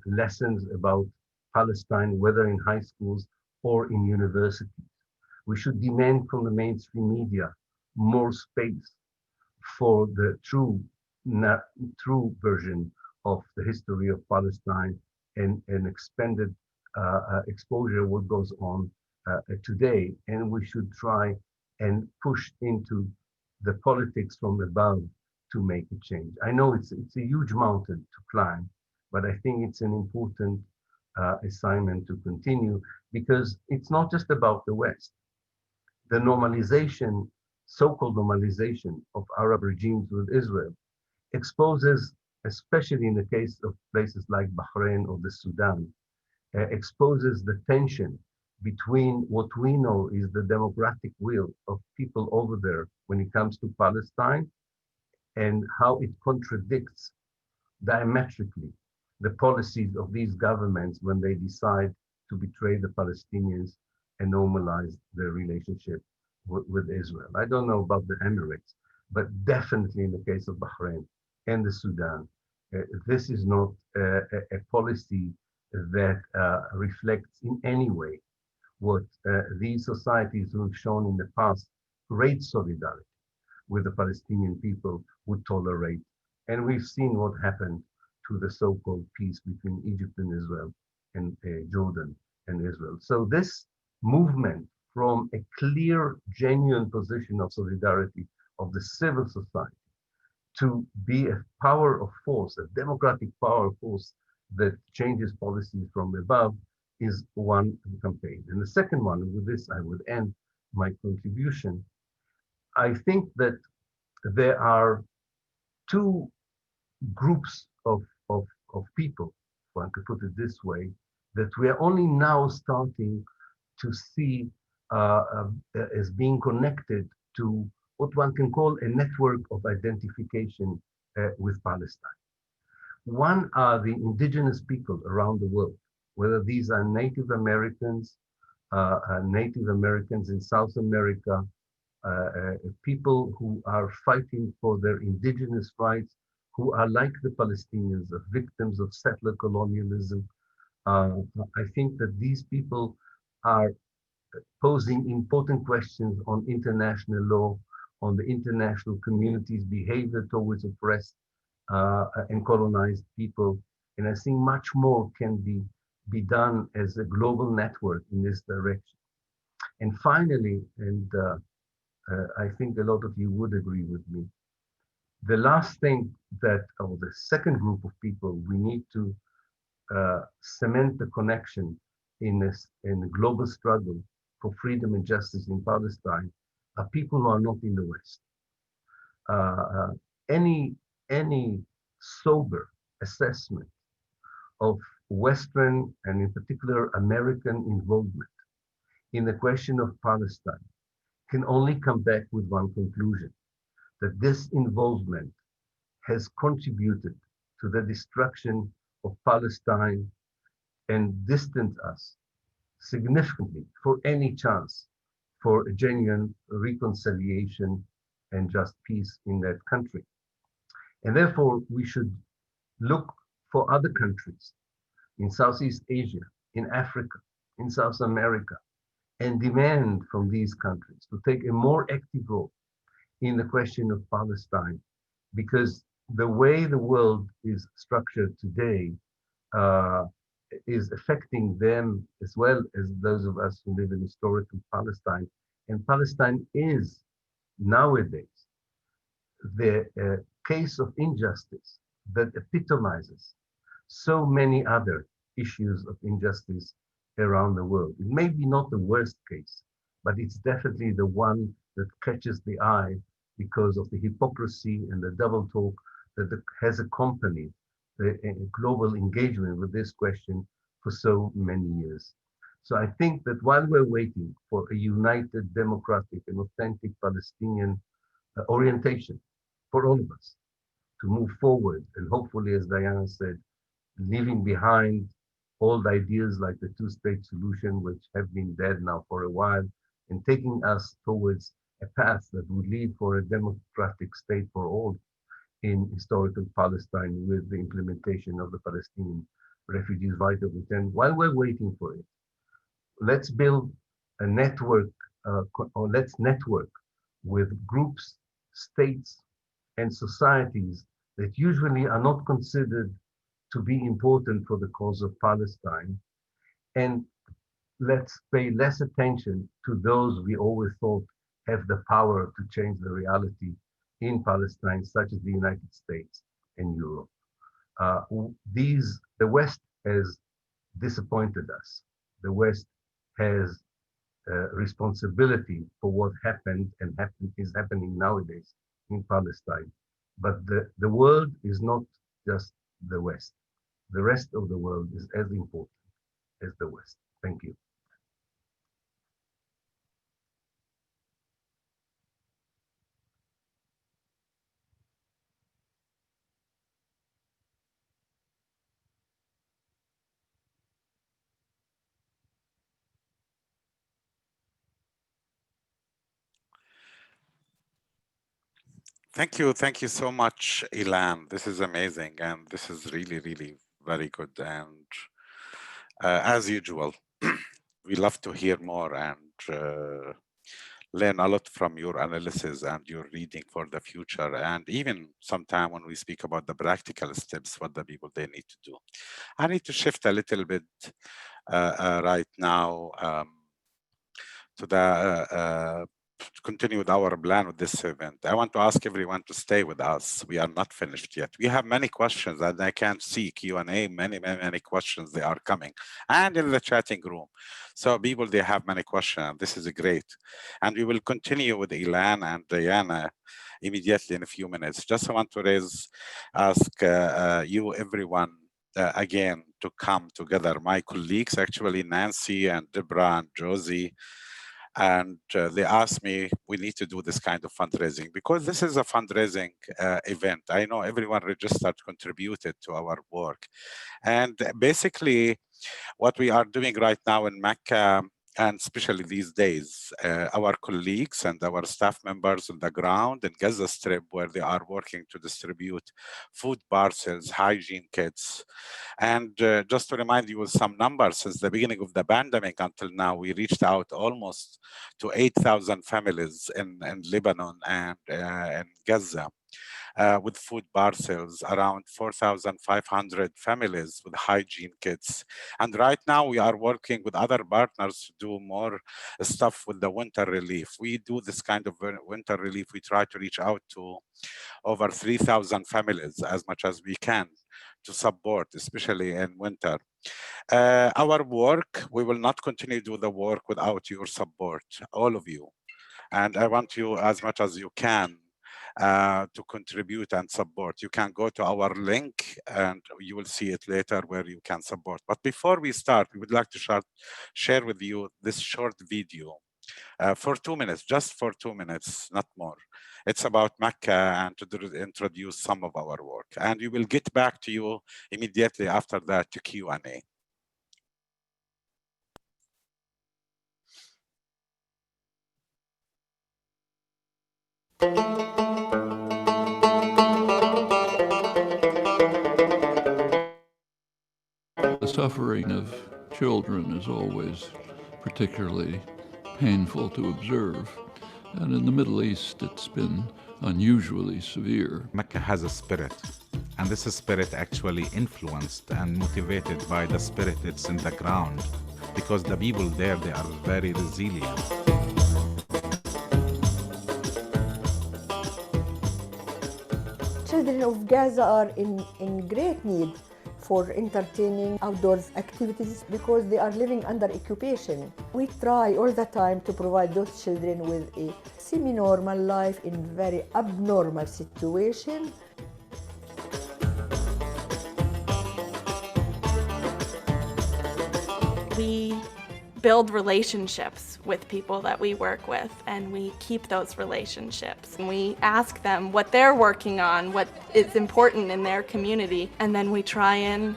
lessons about Palestine, whether in high schools or in universities. We should demand from the mainstream media more space for the true version of the history of Palestine, and an expanded exposure of what goes on today. And we should try and push into the politics from above to make a change. I know it's a huge mountain to climb, but I think it's an important assignment to continue, because it's not just about the West. The normalization, so-called normalization of Arab regimes with Israel exposes, especially in the case of places like Bahrain or the Sudan, exposes the tension between what we know is the democratic will of people over there when it comes to Palestine, and how it contradicts diametrically the policies of these governments when they decide to betray the Palestinians and normalize their relationship with Israel. I don't know about the Emirates, but definitely in the case of Bahrain and the Sudan, this is not a policy that reflects in any way what these societies who have shown in the past great solidarity with the Palestinian people would tolerate. And we've seen what happened to the so-called peace between Egypt and Israel, and Jordan and Israel. So this movement from a clear, genuine position of solidarity of the civil society to be a power of force, a democratic power of force that changes policies from above, is one campaign. And the second one, with this I would end my contribution. I think that there are two groups of people, if one could put it this way, that we are only now starting to see as being connected to what one can call a network of identification with Palestine. One are the indigenous people around the world, whether these are Native Americans in South America, people who are fighting for their indigenous rights, who are like the Palestinians, are victims of settler colonialism. I think that these people are posing important questions on international law, on the international community's behavior towards oppressed and colonized people. And I think much more can be done as a global network in this direction. And finally, and I think a lot of you would agree with me, the last thing that, or the second group of people we need to cement the connection in a global struggle for freedom and justice in Palestine are people who are not in the West. Any sober assessment of Western and in particular American involvement in the question of Palestine can only come back with one conclusion, that this involvement has contributed to the destruction of Palestine and distanced us significantly for any chance for a genuine reconciliation and just peace in that country. And therefore, we should look for other countries in Southeast Asia, in Africa, in South America, and demand from these countries to take a more active role in the question of Palestine, because the way the world is structured today is affecting them as well as those of us who live in historical Palestine. And Palestine is nowadays the case of injustice that epitomizes so many other issues of injustice around the world. It may be not the worst case, but it's definitely the one that catches the eye because of the hypocrisy and the double talk that has accompanied the global engagement with this question for so many years. So I think that while we're waiting for a united, democratic, and authentic Palestinian orientation for all of us to move forward, and hopefully, as Diana said, leaving behind old ideas like the two-state solution, which have been dead now for a while, and taking us towards a path that would lead for a democratic state for all in historical Palestine with the implementation of the Palestinian Refugees Right of Return. While we're waiting for it, let's build a network, or let's network with groups, states, and societies that usually are not considered to be important for the cause of Palestine. And let's pay less attention to those we always thought have the power to change the reality in Palestine, such as the United States and Europe. The West has disappointed us. The West has responsibility for what happened and is happening nowadays in Palestine. But the world is not just the West. The rest of the world is as important as the West. Thank you. Thank you so much, Ilan. This is amazing, and this is really, really very good. And as usual, we love to hear more and learn a lot from your analysis and your reading for the future. And even sometime when we speak about the practical steps, what the people they need to do. I need to shift a little bit right now to the continue with our plan with this event. I want to ask everyone to stay with us. We are not finished yet. We have many questions, and I can see Q&A, many questions, they are coming. And in the chatting room. So people, they have many questions. This is great. And we will continue with Ilan and Diana immediately in a few minutes. Just want to ask you, everyone, again, to come together. My colleagues, actually, Nancy and Deborah and Josie, and they asked me, we need to do this kind of fundraising because this is a fundraising event. I know everyone registered, contributed to our work. And basically, what we are doing right now in MECA and especially these days, our colleagues and our staff members on the ground in Gaza Strip, where they are working to distribute food parcels, hygiene kits. And just to remind you with some numbers, since the beginning of the pandemic until now, we reached out almost to 8,000 families in Lebanon and in Gaza. With food parcels, around 4,500 families with hygiene kits. And right now we are working with other partners to do more stuff with the winter relief. We do this kind of winter relief. We try to reach out to over 3,000 families as much as we can to support, especially in winter. Our work, we will not continue to do the work without your support, all of you. And I want you as much as you can to contribute and support. You can go to our link and you will see it later where you can support. But before we start, we would like to share with you this short video for 2 minutes, just for 2 minutes, not more. It's about MECA and to introduce some of our work. And we will get back to you immediately after that to Q&A. The suffering of children is always particularly painful to observe. And in the Middle East, it's been unusually severe. MECA has a spirit, and this spirit actually influenced and motivated by the spirit that's in the ground, because the people there, they are very resilient. Children of Gaza are in great need for entertaining outdoors activities because they are living under occupation. We try all the time to provide those children with a semi-normal life in very abnormal situation. We build relationships with people that we work with, and we keep those relationships. And we ask them what they're working on, what is important in their community, and then we try and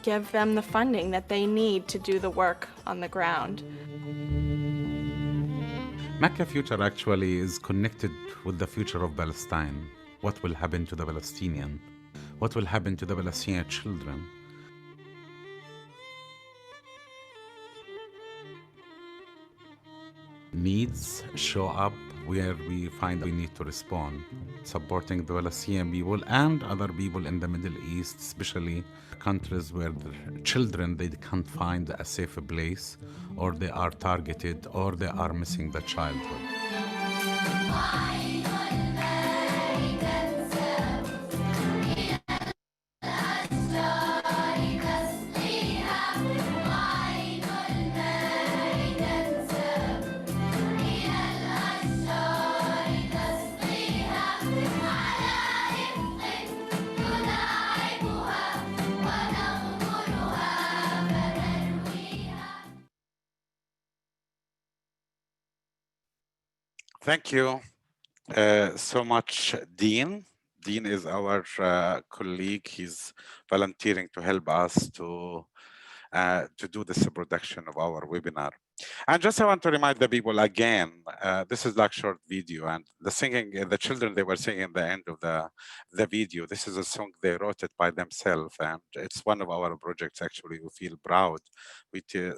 give them the funding that they need to do the work on the ground. MECA future actually is connected with the future of Palestine. What will happen to the Palestinian? What will happen to the Palestinian children? Needs show up where we find we need to respond, supporting the Palestinian people and other people in the Middle East, especially countries where the children, they can't find a safe place, or they are targeted, or they are missing the childhood. Thank you so much, Dean. Dean is our colleague. He's volunteering to help us to do this production of our webinar. And just I want to remind the people again, this is like short video, and the singing, the children, they were singing at the end of the video. This is a song they wrote it by themselves, and it's one of our projects. Actually, we feel proud.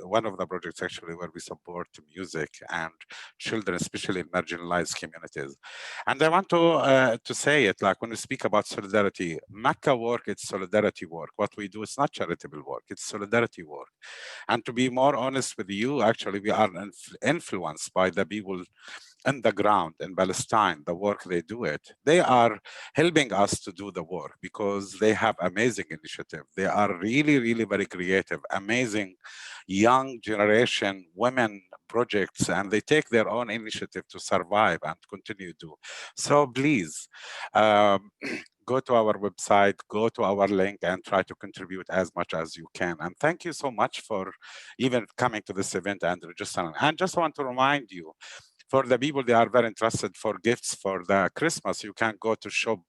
One of the projects actually where we support music and children, especially in marginalized communities. And I want to say it, like when we speak about solidarity, MECA work, it's solidarity work. What we do, it's not charitable work, it's solidarity work. And to be more honest with you, actually, we are influenced by the people on the ground in Palestine, the work they do it. They are helping us to do the work because they have amazing initiative. They are really, really very creative, amazing young generation women projects, and they take their own initiative to survive and continue to. So please, go to our website, go to our link, and try to contribute as much as you can. And thank you so much for even coming to this event and registering. And just want to remind you, For the people, they are very interested for gifts for the Christmas. You can go to Shop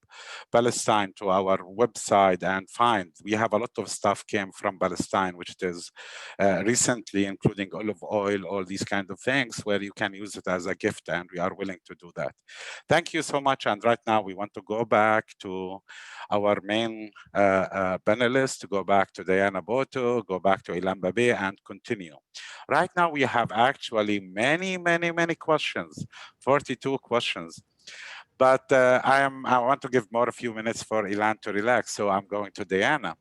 Palestine to our website and find. We have a lot of stuff came from Palestine, which is recently, including olive oil, all these kind of things where you can use it as a gift, and we are willing to do that. Thank you so much. And right now we want to go back to our main panelists, to go back to Diana Buttu, go back to Ilan Pappe, and continue. Right now we have actually many questions, 42 questions. But I want to give more a few minutes for Ilan to relax, so I'm going to Diana.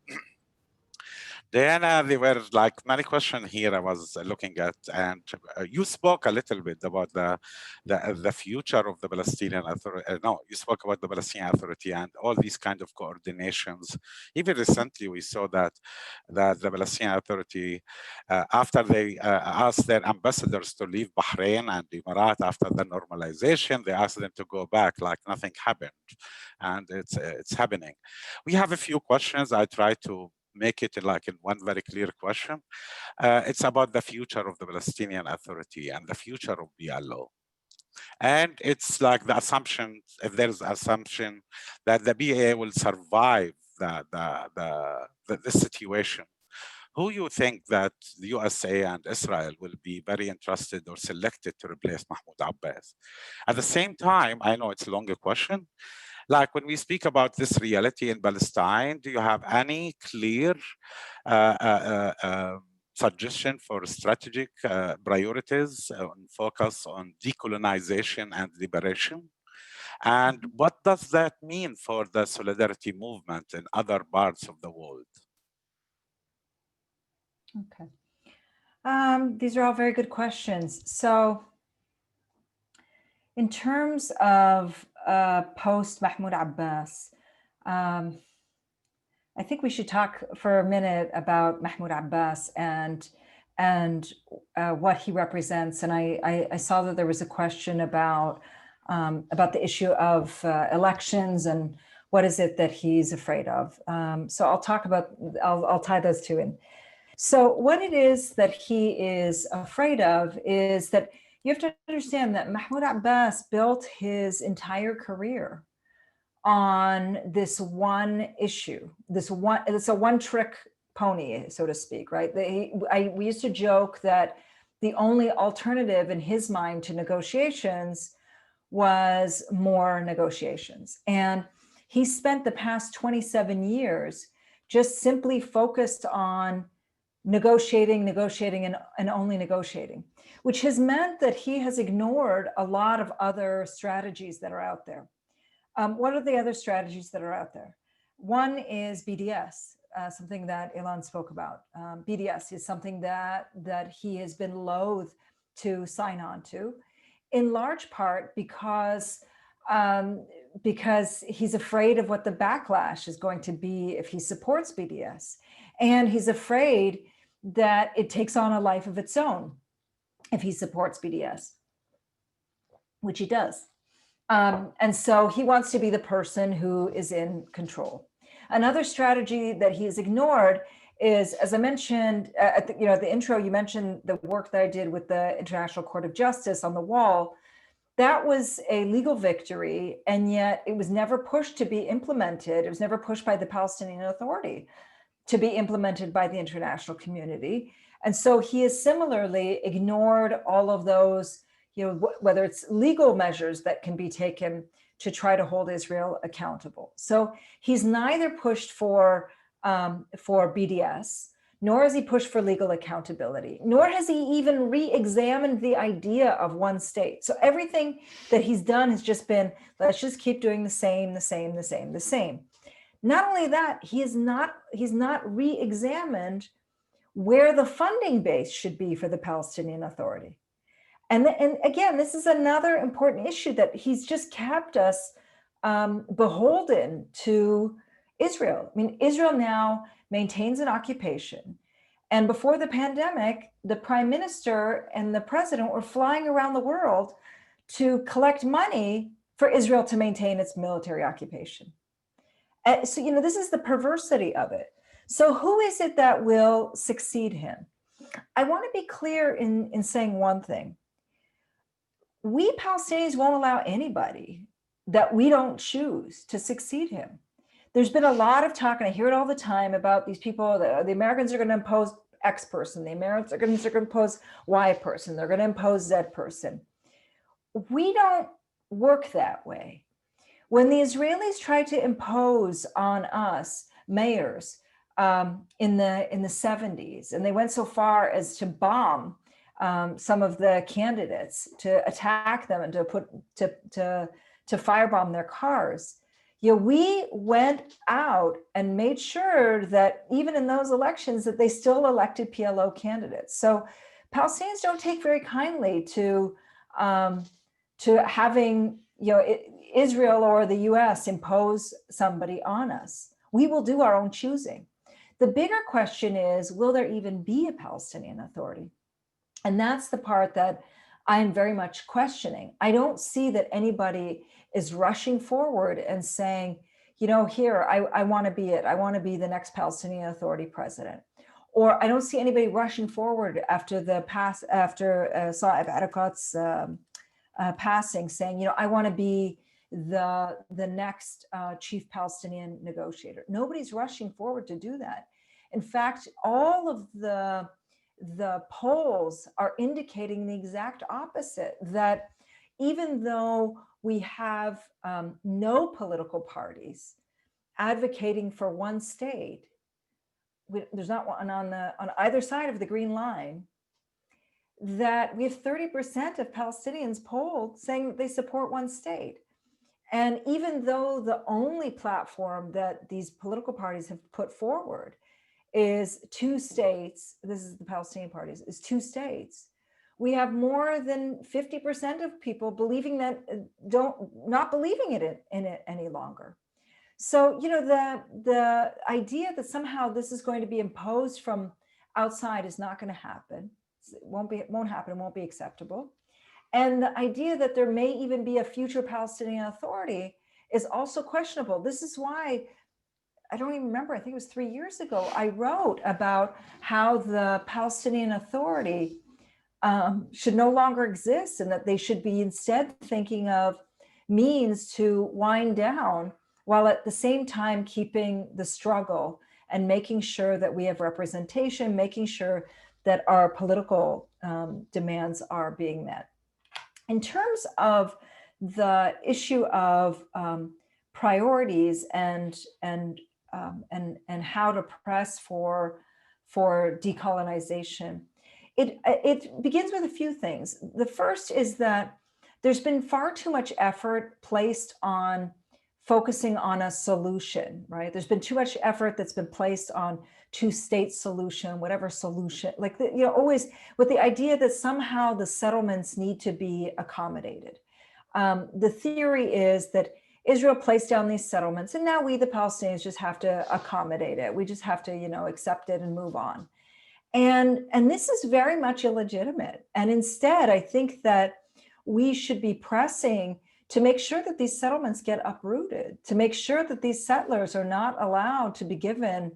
Diana, there were like many questions here I was looking at, and you spoke a little bit about the future of the Palestinian Authority. No, you spoke about the Palestinian Authority and all these kind of coordinations. Even recently, we saw that the Palestinian Authority, after they asked their ambassadors to leave Bahrain and the Emirat after the normalization, they asked them to go back like nothing happened, and it's happening. We have a few questions. I try to make it in one very clear question. It's about the future of the Palestinian Authority and the future of PLO. And it's like the assumption, if there's assumption that the BA will survive the situation, who you think that the USA and Israel will be very interested or selected to replace Mahmoud Abbas? At the same time, I know it's a longer question, like when we speak about this reality in Palestine, do you have any clear suggestion for strategic priorities and focus on decolonization and liberation? And what does that mean for the solidarity movement in other parts of the world? Okay. These are all very good questions. So in terms of post Mahmoud Abbas, I think we should talk for a minute about Mahmoud Abbas and what he represents. And I saw that there was a question about the issue of elections and what is it that he's afraid of. So I'll tie those two in. So what it is that he is afraid of is that you have to understand that Mahmoud Abbas built his entire career on this one issue. It's a one-trick pony, so to speak, right? We used to joke that the only alternative in his mind to negotiations was more negotiations. And he spent the past 27 years just simply focused on negotiating, and only negotiating, which has meant that he has ignored a lot of other strategies that are out there. What are the other strategies that are out there? One is BDS, something that Ilan spoke about. BDS is something that he has been loath to sign on to, in large part because he's afraid of what the backlash is going to be if he supports BDS. And he's afraid that it takes on a life of its own if he supports BDS, which he does. And so he wants to be the person who is in control. Another strategy that he's ignored is, as I mentioned at the intro, you mentioned the work that I did with the International Court of Justice on the wall. That was a legal victory, and yet it was never pushed to be implemented. It was never pushed by the Palestinian Authority to be implemented by the international community. And so he has similarly ignored all of those, whether it's legal measures that can be taken to try to hold Israel accountable. So he's neither pushed for BDS, nor has he pushed for legal accountability, nor has he even re-examined the idea of one state. So everything that he's done has just been, let's just keep doing the same. Not only that, he's not re-examined where the funding base should be for the Palestinian Authority. And again, this is another important issue, that he's just kept us beholden to Israel. I mean, Israel now maintains an occupation. And before the pandemic, the prime minister and the president were flying around the world to collect money for Israel to maintain its military occupation. So, this is the perversity of it. So who is it that will succeed him? I want to be clear in saying one thing. we Palestinians won't allow anybody that we don't choose to succeed him. There's been a lot of talk, and I hear it all the time, about these people, the Americans are going to impose X person, the Americans are going to impose Y person, they're going to impose Z person. We don't work that way. When the Israelis tried to impose on us mayors in the 70s, and they went so far as to bomb some of the candidates, to attack them and to firebomb their cars, we went out and made sure that even in those elections that they still elected PLO candidates. So Palestinians don't take very kindly to having Israel or the US impose somebody on us. We will do our own choosing. The bigger question is, will there even be a Palestinian Authority? And that's the part that I am very much questioning. I don't see that anybody is rushing forward and saying, here, I want to be it. I want to be the next Palestinian Authority president. Or I don't see anybody rushing forward after Saeb Erekat passing, saying, I want to be the next chief Palestinian negotiator. Nobody's rushing forward to do that. In fact, all of the polls are indicating the exact opposite, that even though we have no political parties advocating for one state, there's not one on either side of the green line, that we have 30% of Palestinians polled saying that they support one state. And even though the only platform that these political parties have put forward is 2 states, this is the Palestinian parties, is 2 states, we have more than 50% of people believing that, not believing in it any longer. So, the idea that somehow this is going to be imposed from outside is not going to happen. It won't happen, it won't be acceptable. And the idea that there may even be a future Palestinian Authority is also questionable. This is why, I don't even remember, I think it was 3 years ago, I wrote about how the Palestinian Authority should no longer exist, and that they should be instead thinking of means to wind down, while at the same time keeping the struggle and making sure that we have representation, making sure that our political demands are being met. In terms of the issue of priorities and how to press for decolonization, it begins with a few things. The first is that there's been far too much effort placed on focusing on a solution, right? There's been too much effort that's been placed on 2-state solution, whatever solution, always with the idea that somehow the settlements need to be accommodated. The theory is that Israel placed down these settlements, and now we, the Palestinians, just have to accommodate it. We just have to, accept it and move on. And this is very much illegitimate. And instead, I think that we should be pressing to make sure that these settlements get uprooted, to make sure that these settlers are not allowed to be given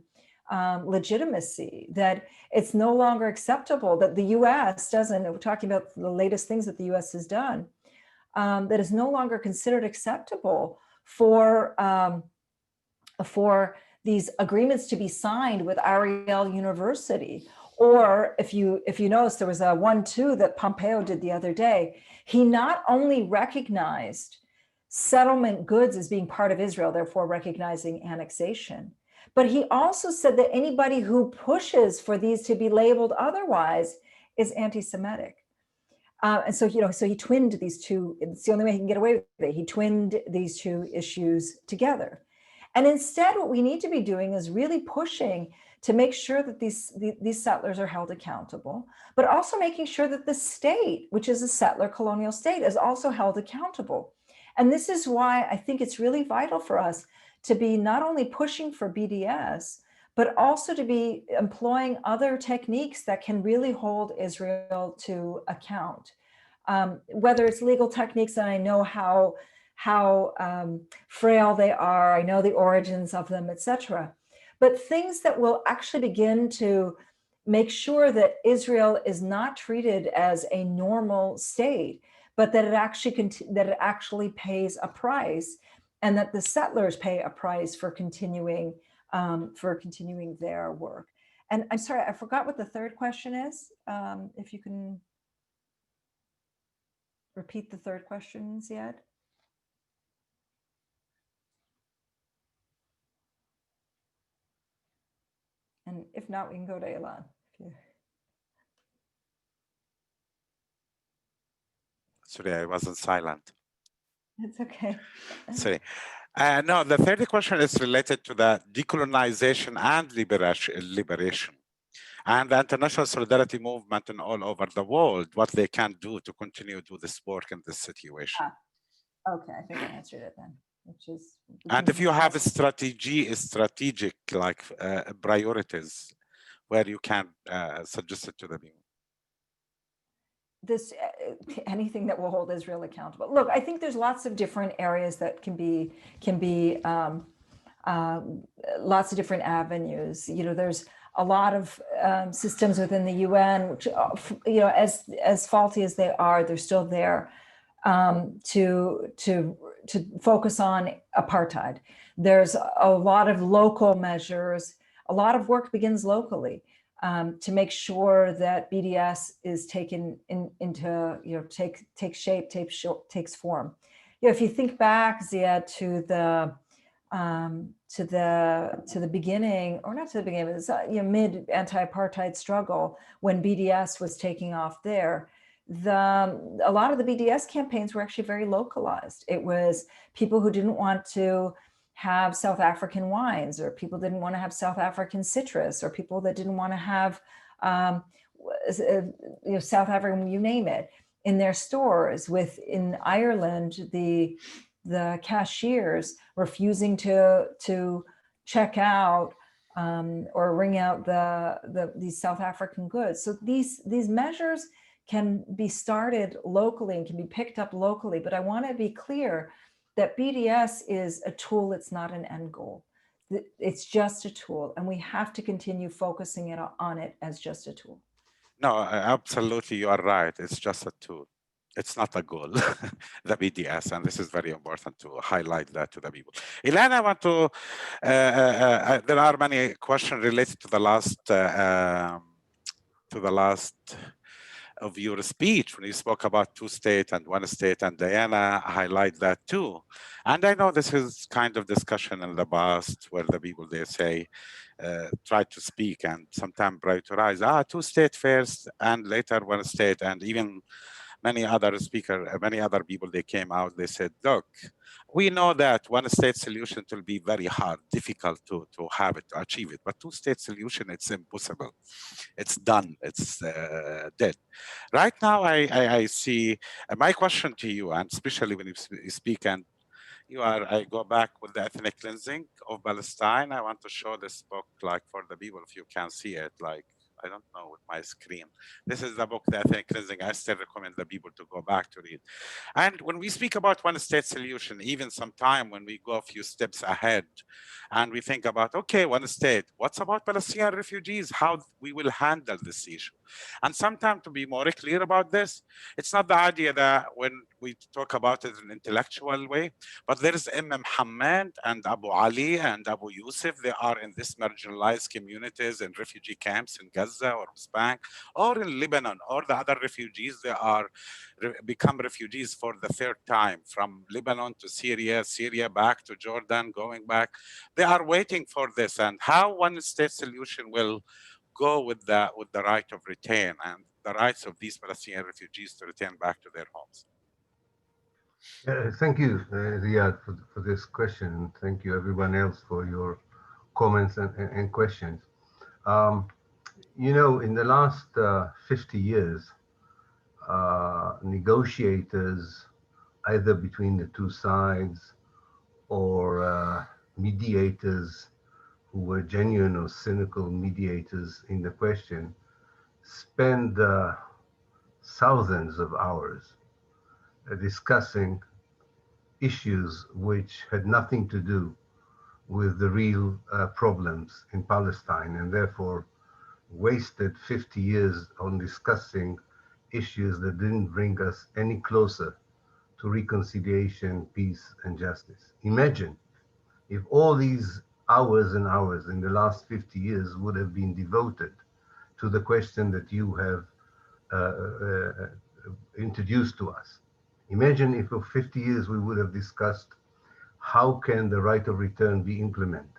legitimacy, that it's no longer acceptable, that the US doesn't, we're talking about the latest things that the US has done, that is no longer considered acceptable for these agreements to be signed with Ariel University. Or if you notice, there was a 1-2 that Pompeo did the other day. He not only recognized settlement goods as being part of Israel, therefore recognizing annexation, but he also said that anybody who pushes for these to be labeled otherwise is anti-Semitic. And so, so he twinned these two. It's the only way he can get away with it. He twinned these 2 issues together. And instead, what we need to be doing is really pushing to make sure that these settlers are held accountable, but also making sure that the state, which is a settler colonial state, is also held accountable. And this is why I think it's really vital for us to be not only pushing for BDS, but also to be employing other techniques that can really hold Israel to account. Whether it's legal techniques, and I know how frail they are, I know the origins of them, etc. But things that will actually begin to make sure that Israel is not treated as a normal state, but that it actually pays a price, and that the settlers pay a price for continuing their work. And I'm sorry, I forgot what the third question is. If you can repeat the third question, Ziad. And if not, we can go to Ilan. Sorry, I wasn't silent. It's okay. Sorry. No, the third question is related to the decolonization and liberation, and the international solidarity movement in all over the world, what they can do to continue to do this work in this situation. Okay, I think I answered it then, which is. And if you have a strategic like priorities, where you can suggest it to the people. This anything that will hold Israel accountable. Look, I think there's lots of different areas that can be lots of different avenues. You know, there's a lot of systems within the UN, which, you know, as faulty as they are, they're still there to focus on apartheid. There's a lot of local measures. A lot of work begins locally. To make sure that BDS is taken into, you know, takes shape, takes form. You know, if you think back, Ziad, to the beginning, or not to the beginning, but you know, mid anti-apartheid struggle, when BDS was taking off there, a lot of the BDS campaigns were actually very localized. It was people who didn't want to have South African wines, or people didn't want to have South African citrus, or people that didn't want to have you know, South African, you name it, in their stores. In Ireland, the cashiers refusing to check out or ring out these South African goods. So these measures can be started locally and can be picked up locally. But I want to be clear that BDS is a tool, it's not an end goal. It's just a tool, and we have to continue focusing on it as just a tool. No, absolutely, you are right. It's just a tool. It's not a goal, the BDS, and this is very important to highlight that to the people. Ilan, I want to, there are many questions related to the last of your speech when you spoke about two state and one state, and Diana highlight that too. And I know this is kind of discussion in the past where the people, they say, try to speak and sometimes prioritize, two state first and later one state. And even many other people, they came out, they said, look, we know that one state solution will be very hard, difficult to have it, to achieve it. But two state solution, it's impossible. It's done, it's dead. Right now, I see, my question to you, and especially when you speak, and I go back with the ethnic cleansing of Palestine. I want to show this book, like, for the people, if you can see it, like, I don't know with my screen. This is the book, The Ethnic Cleansing. I still recommend the people to go back to read. And when we speak about one state solution, even sometime when we go a few steps ahead and we think about, okay, one state, what's about Palestinian refugees? How we will handle this issue? And sometimes to be more clear about this, it's not the idea that when we talk about it in an intellectual way, but there is Muhammad and Abu Ali and Abu Yusuf. They are in this marginalized communities and refugee camps in Gaza or West Bank or in Lebanon, or the other refugees. They are become refugees for the third time, from Lebanon to Syria, Syria back to Jordan, going back. They are waiting for this, and how one state solution will go with the right of return and the rights of these Palestinian refugees to return back to their homes. Thank you, Riyad, for this question. Thank you, everyone else, for your comments and questions. You know, in the last 50 years, negotiators, either between the two sides or mediators who were genuine or cynical mediators in the question, spend thousands of hours discussing issues which had nothing to do with the real problems in Palestine, and therefore wasted 50 years on discussing issues that didn't bring us any closer to reconciliation, peace, and justice. Imagine if all these hours and hours in the last 50 years would have been devoted to the question that you have introduced to us. Imagine if for 50 years we would have discussed how can the right of return be implemented?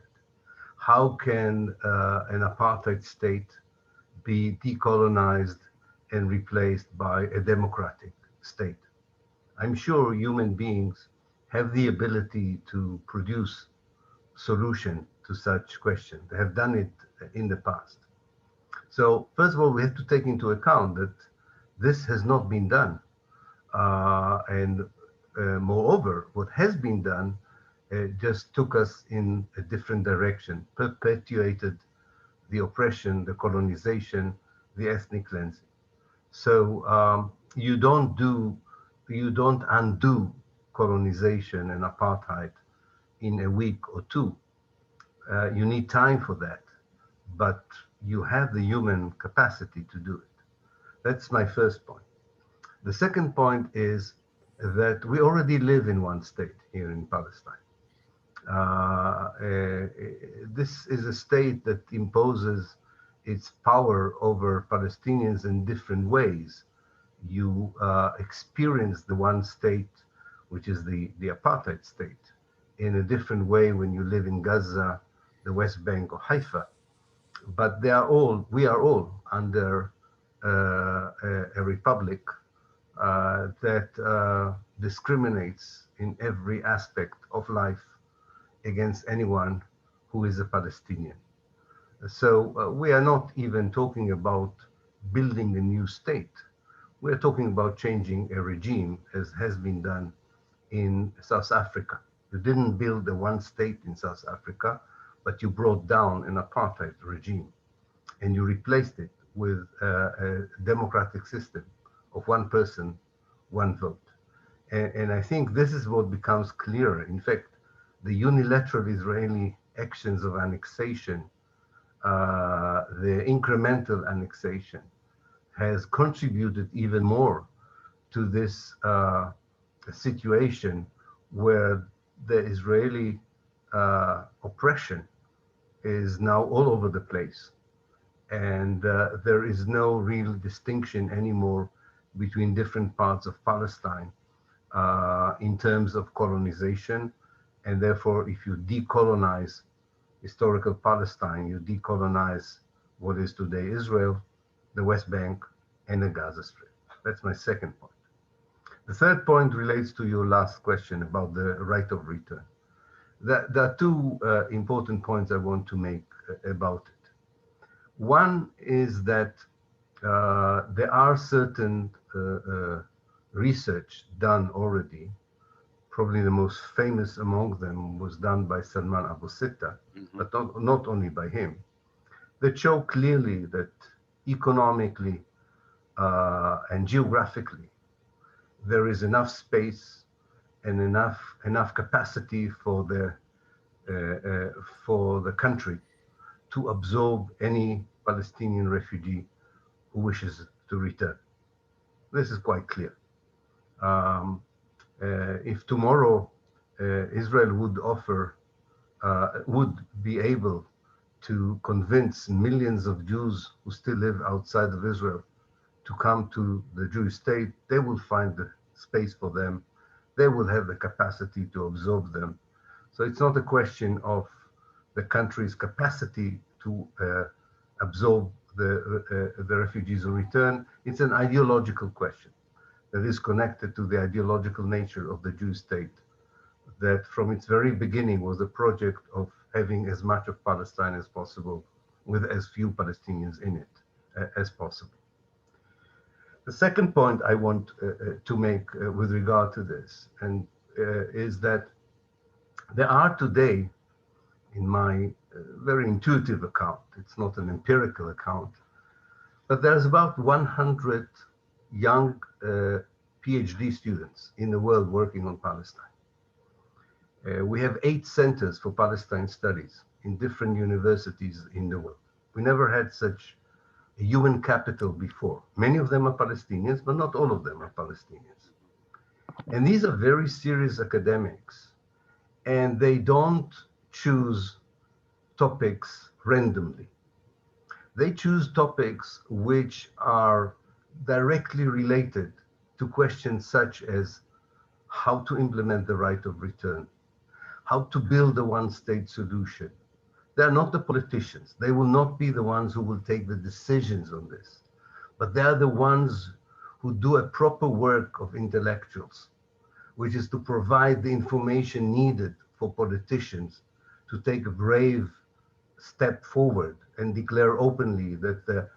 How can an apartheid state be decolonized and replaced by a democratic state? I'm sure human beings have the ability to produce solution to such questions. They have done it in the past. So first of all, we have to take into account that this has not been done. Moreover, what has been done just took us in a different direction, perpetuated the oppression, the colonization, the ethnic cleansing. So you don't undo colonization and apartheid in a week or two. You need time for that, but you have the human capacity to do it. That's my first point. The second point is that we already live in one state here in Palestine. This is a state that imposes its power over Palestinians in different ways. You experience the one state, which is the apartheid state, in a different way when you live in Gaza, the West Bank, or Haifa. But we are all under a republic that discriminates in every aspect of life against anyone who is a Palestinian. So we are not even talking about building a new state. We're talking about changing a regime, as has been done in South Africa. You didn't build a one state in South Africa, but you brought down an apartheid regime and you replaced it with a democratic system of one person, one vote. And I think this is what becomes clearer. In fact, the unilateral Israeli actions of annexation, the incremental annexation, has contributed even more to this situation where the Israeli oppression is now all over the place. And there is no real distinction anymore between different parts of Palestine in terms of colonization. And therefore, if you decolonize historical Palestine, you decolonize what is today Israel, the West Bank, and the Gaza Strip. That's my second point. The third point relates to your last question about the right of return. There are two important points I want to make about it. One is that there are certain research done already. Probably the most famous among them was done by Salman Abu Sitta, but not only by him, that show clearly that economically and geographically, there is enough space and enough capacity for the country to absorb any Palestinian refugee who wishes to return. This is quite clear. If tomorrow Israel would be able to convince millions of Jews who still live outside of Israel to come to the Jewish state, they will find the space for them. They will have the capacity to absorb them. So it's not a question of the country's capacity to absorb the refugees in return. It's an ideological question that is connected to the ideological nature of the Jewish state, that from its very beginning was a project of having as much of Palestine as possible with as few Palestinians in it as possible. The second point I want to make with regard to this is that there are today, in my very intuitive account, it's not an empirical account, but there's about 100 young PhD students in the world working on Palestine. We have 8 centers for Palestine studies in different universities in the world. We never had such a human capital before. Many of them are Palestinians, but not all of them are Palestinians. And these are very serious academics, and they don't choose topics randomly. They choose topics which are directly related to questions such as how to implement the right of return, how to build a one-state solution. They're not the politicians. They will not be the ones who will take the decisions on this, but they are the ones who do a proper work of intellectuals, which is to provide the information needed for politicians to take a brave step forward and declare openly that the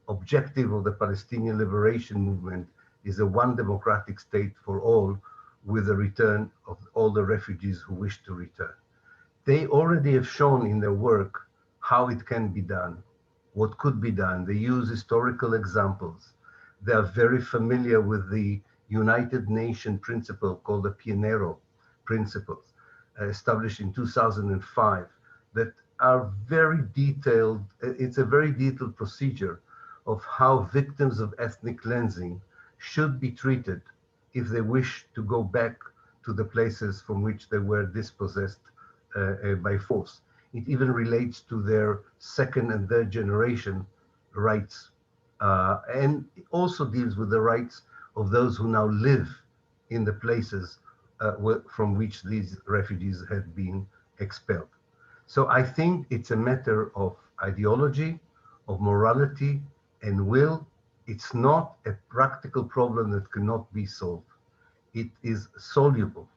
objective of the Palestinian liberation movement is a one democratic state for all, with the return of all the refugees who wish to return. They already have shown in their work how it can be done, what could be done. They use historical examples. They are very familiar with the United Nations principle called the Pianero Principles, established in 2005, that are very detailed. It's a very detailed procedure of how victims of ethnic cleansing should be treated if they wish to go back to the places from which they were dispossessed by force. It even relates to their second and third generation rights, and it also deals with the rights of those who now live in the places from which these refugees had been expelled. So I think it's a matter of ideology, of morality, and will. It's not a practical problem that cannot be solved. It is soluble,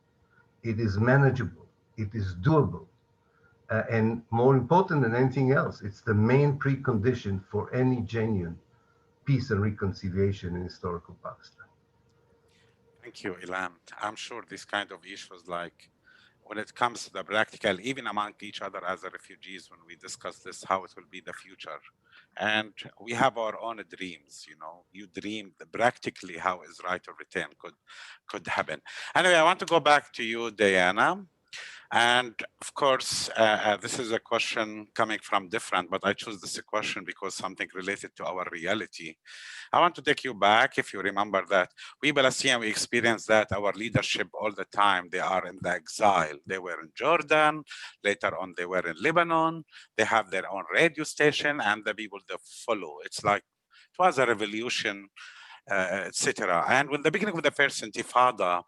it is manageable, it is doable, and more important than anything else, it's the main precondition for any genuine peace and reconciliation in historical Palestine. Thank you, Ilan. I'm sure this kind of issues, like when it comes to the practical, even among each other as refugees, when we discuss this, how it will be the future. And we have our own dreams, you dream practically how is right of return could happen. Anyway, I want to go back to you, Diana. And of course, this is a question coming from different, but I chose this question because something related to our reality. I want to take you back, if you remember that we Palestinians, we experience that our leadership all the time, they are in the exile. They were in Jordan, later on they were in Lebanon, they have their own radio station, and the people they follow. It's like, it was a revolution, etc. And with the beginning of the first Intifada,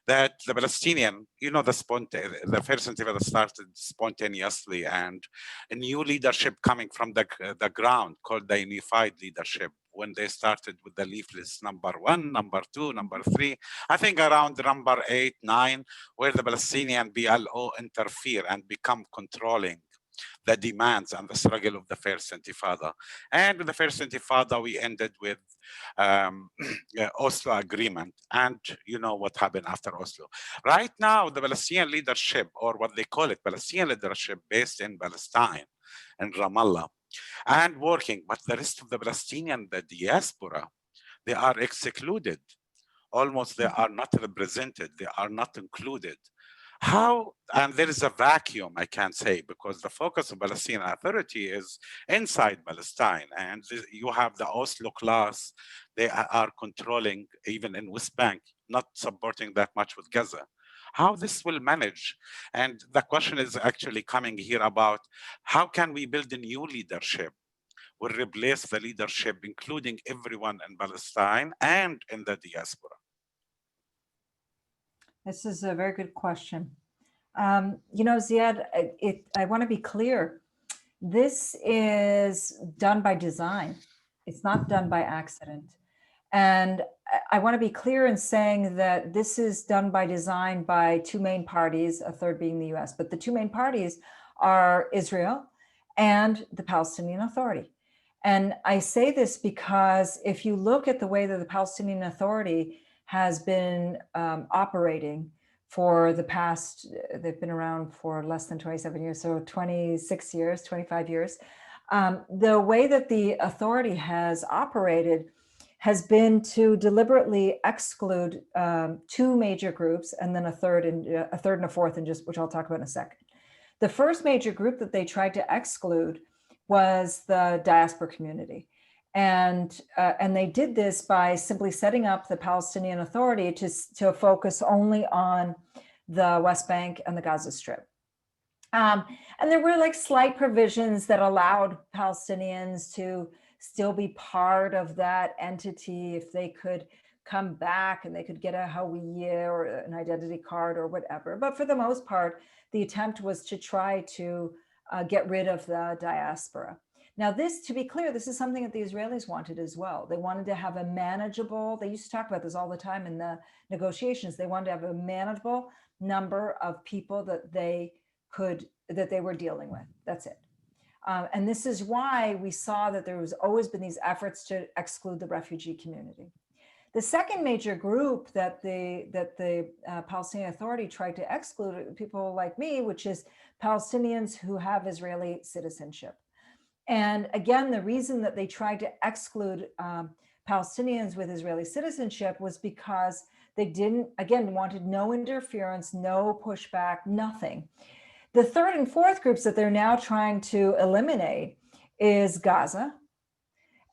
that the Palestinian, the first Intifada started spontaneously, and a new leadership coming from the ground called the unified leadership, when they started with the leaflets number 1, number 2, number 3, I think around number 8, 9, where the Palestinian BLO interfere and become controlling the demands and the struggle of the first Intifada. And with the first Intifada, we ended with Oslo agreement. And you know what happened after Oslo. Right now, the Palestinian leadership, or what they call it, Palestinian leadership based in Palestine, in Ramallah, and working, but the rest of the Palestinian, the diaspora, they are excluded. Almost they are not represented, they are not included. How, and there is a vacuum, I can say, because the focus of Palestinian Authority is inside Palestine, and you have the Oslo class, they are controlling, even in West Bank, not supporting that much with Gaza. How this will manage? And the question is actually coming here about how can we build a new leadership, will replace the leadership, including everyone in Palestine and in the diaspora? This is a very good question. Ziad, I want to be clear. This is done by design. It's not done by accident. And I want to be clear in saying that this is done by design by two main parties, a third being the US, but the two main parties are Israel and the Palestinian Authority. And I say this because if you look at the way that the Palestinian Authority has been operating for the past, they've been around for less than 27 years, so 26 years, 25 years. The way that the authority has operated has been to deliberately exclude two major groups, and then a third and a fourth, and which I'll talk about in a second. The first major group that they tried to exclude was the diaspora community. And they did this by simply setting up the Palestinian Authority to focus only on the West Bank and the Gaza Strip. And there were like slight provisions that allowed Palestinians to still be part of that entity if they could come back and they could get a Hawiyah or an identity card or whatever. But for the most part, the attempt was to try to get rid of the diaspora. Now this, to be clear, this is something that the Israelis wanted as well. They wanted to have a manageable, they used to talk about this all the time in the negotiations, they wanted to have a manageable number of people that they were dealing with. That's it. And this is why we saw that there was always been these efforts to exclude the refugee community. The second major group that the Palestinian Authority tried to exclude, people like me, which is Palestinians who have Israeli citizenship. And again, the reason that they tried to exclude Palestinians with Israeli citizenship was because they wanted no interference, no pushback, nothing. The third and fourth groups that they're now trying to eliminate is Gaza,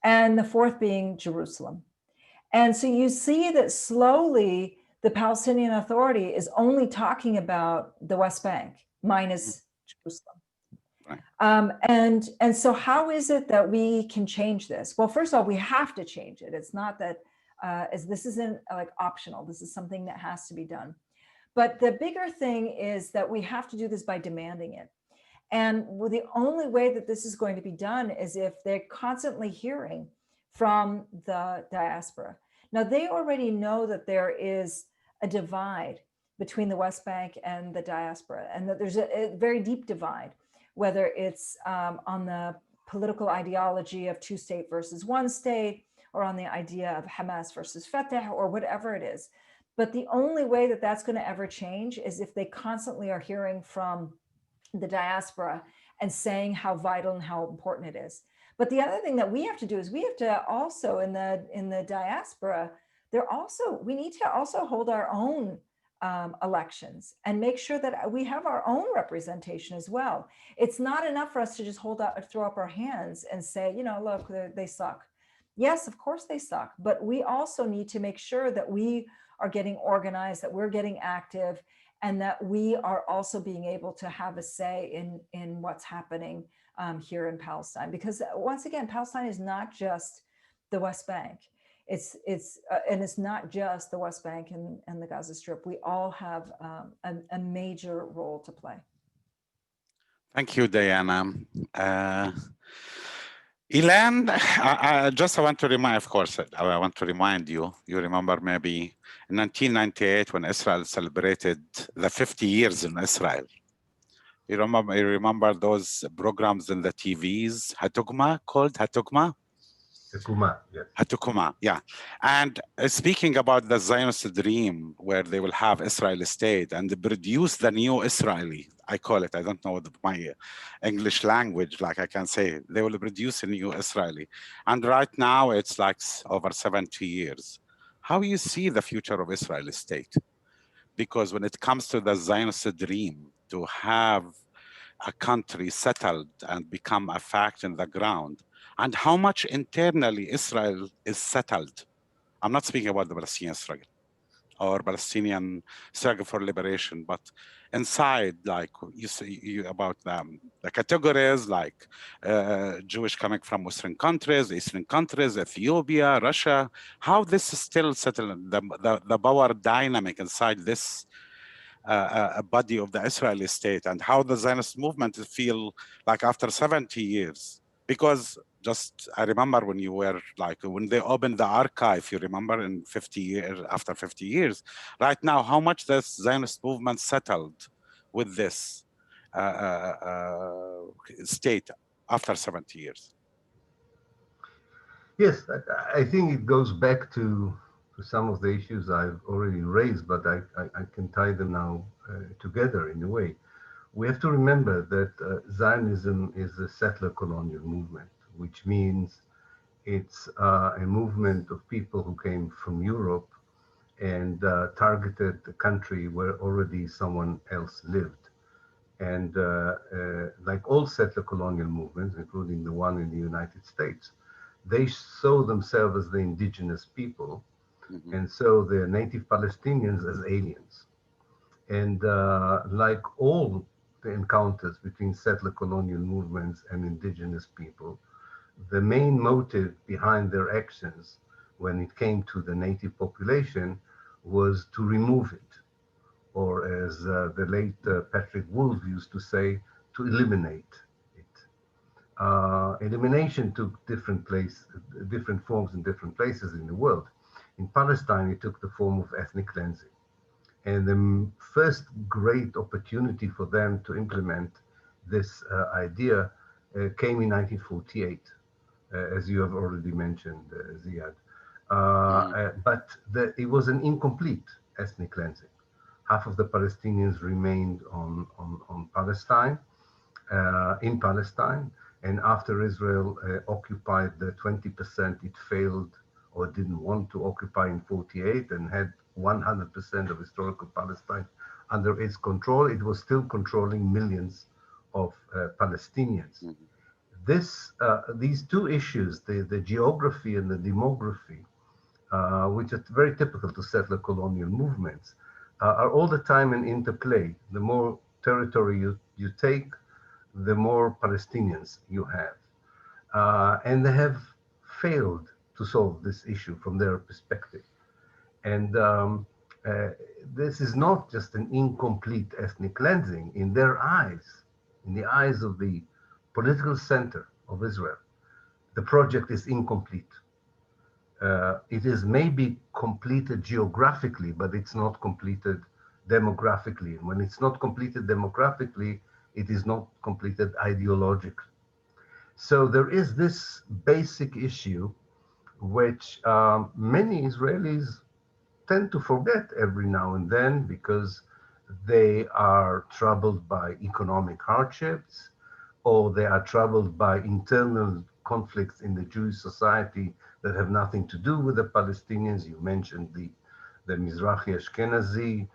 and the fourth being Jerusalem. And so you see that slowly the Palestinian Authority is only talking about the West Bank minus Jerusalem. Right. And so how is it that we can change this? Well, first of all, we have to change it. It's not that this isn't like optional. This is something that has to be done. But the bigger thing is that we have to do this by demanding it. And the only way that this is going to be done is if they're constantly hearing from the diaspora. Now, they already know that there is a divide between the West Bank and the diaspora, and that there's a very deep divide, whether it's on the political ideology of two state versus one state, or on the idea of Hamas versus Fatah, or whatever it is. But the only way that that's going to ever change is if they constantly are hearing from the diaspora and saying how vital and how important it is. But the other thing that we have to do is we have to also in the diaspora, we need to also hold our own elections and make sure that we have our own representation as well. It's not enough for us to just throw up our hands and say, look, they suck. Yes, of course they suck, but we also need to make sure that we are getting organized, that we're getting active, and that we are also being able to have a say in what's happening here in Palestine. Because once again, Palestine is not just the West Bank. It's not just the West Bank and the Gaza Strip. We all have a major role to play. Thank you, Diana. Ilan, I want to remind, of course, I want to remind you, you remember maybe in 1998 when Israel celebrated the 50 years in Israel. You remember those programs in the TVs, called Hatukma? Hatukma, yes. Hatukma, yeah. And speaking about the Zionist dream, where they will have Israeli state and produce the new Israeli, I call it, I don't know my English language, like I can say, they will produce a new Israeli. And right now it's like over 70 years. How you see the future of Israeli state? Because when it comes to the Zionist dream, to have a country settled and become a fact in the ground, and how much internally Israel is settled. I'm not speaking about the Palestinian struggle or Palestinian struggle for liberation, but inside, like you say about the categories, like Jewish coming from Western countries, Eastern countries, Ethiopia, Russia, how this is still settled, the power dynamic inside this a body of the Israeli state, and how the Zionist movement feel like after 70 years. Because just, I remember when you were like, when they opened the archive, you remember in 50 years, after 50 years, right now, how much the Zionist movement settled with this state after 70 years? Yes, I think it goes back to some of the issues I've already raised, but I can tie them now together in a way. We have to remember that Zionism is a settler colonial movement, which means it's a movement of people who came from Europe and targeted a country where already someone else lived. And like all settler colonial movements, including the one in the United States, they saw themselves as the indigenous people, and so the native Palestinians as aliens. And like all the encounters between settler colonial movements and indigenous people, the main motive behind their actions when it came to the native population was to remove it, or as the late Patrick Wolf used to say, to eliminate it. Elimination took different forms in different places in the world. In Palestine, it took the form of ethnic cleansing. And the first great opportunity for them to implement this idea came in 1948, as you have already mentioned, Ziad. But it was an incomplete ethnic cleansing. Half of the Palestinians remained on Palestine, in Palestine, and after Israel occupied the 20% it failed or didn't want to occupy in 48 and had 100% of historical Palestine under its control, it was still controlling millions of Palestinians. These two issues, the geography and the demography, which are very typical to settler colonial movements, are all the time in interplay. The more territory you take, the more Palestinians you have. And they have failed to solve this issue from their perspective. And this is not just an incomplete ethnic cleansing. In their eyes, in the eyes of the political center of Israel, the project is incomplete. It is maybe completed geographically, but it's not completed demographically. And when it's not completed demographically, it is not completed ideologically. So there is this basic issue which many Israelis tend to forget every now and then because they are troubled by economic hardships, or they are troubled by internal conflicts in the Jewish society that have nothing to do with the Palestinians. You mentioned the Mizrahi Ashkenazi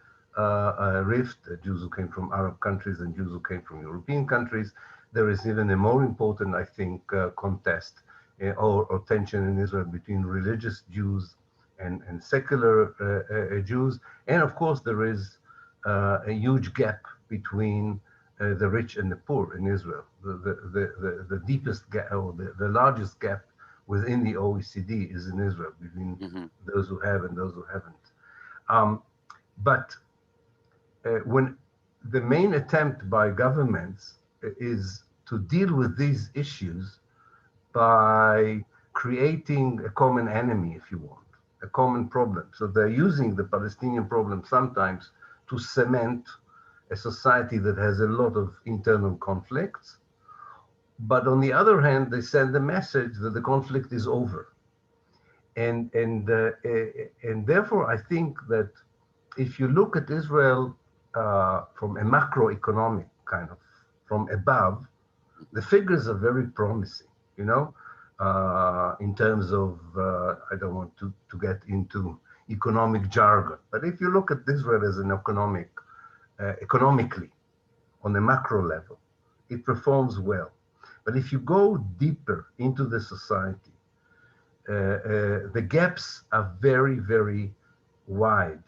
rift, Jews who came from Arab countries and Jews who came from European countries. There is even a more important, I think, contest or tension in Israel between religious Jews and secular Jews. And of course, there is a huge gap between the rich and the poor in Israel. The deepest gap, or the largest gap within the OECD is in Israel, between those who have and those who haven't. But when the main attempt by governments is to deal with these issues by creating a common enemy, if you want, a common problem. So they're using the Palestinian problem sometimes to cement a society that has a lot of internal conflicts. But on the other hand, they send the message that the conflict is over. And therefore, I think that if you look at Israel from a macroeconomic kind of, from above, the figures are very promising, you know, in terms of, I don't want to get into economic jargon, but if you look at Israel as an economically, on a macro level, it performs well. But if you go deeper into the society, the gaps are very, very wide,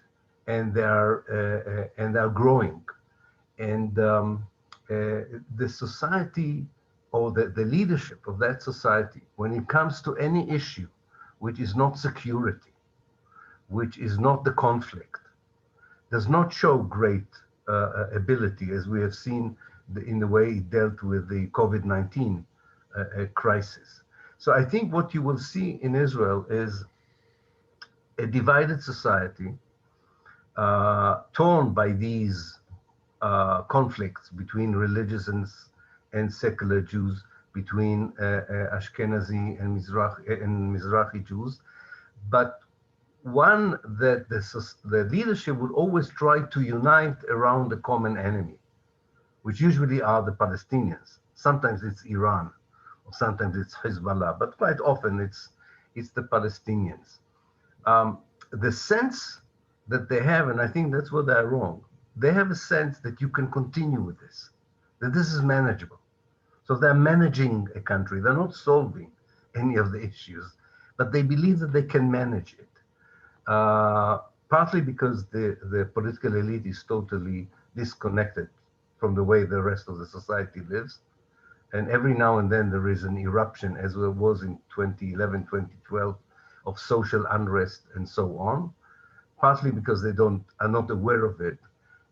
and they are growing. And the society, or the leadership of that society, when it comes to any issue which is not security, which is not the conflict, does not show great ability, as we have seen in the way it dealt with the COVID-19 crisis. So I think what you will see in Israel is a divided society torn by these conflicts between religious and secular Jews, between Ashkenazi and Mizrahi Jews, but one that the leadership would always try to unite around a common enemy, which usually are the Palestinians. Sometimes it's Iran, or sometimes it's Hezbollah, but quite often it's the Palestinians. The sense that they have, and I think that's where they're wrong, they have a sense that you can continue with this, that this is manageable. So they're managing a country, they're not solving any of the issues, but they believe that they can manage it. Partly because the political elite is totally disconnected from the way the rest of the society lives. And every now and then there is an eruption, as there was in 2011, 2012, of social unrest and so on, partly because they are not aware of it,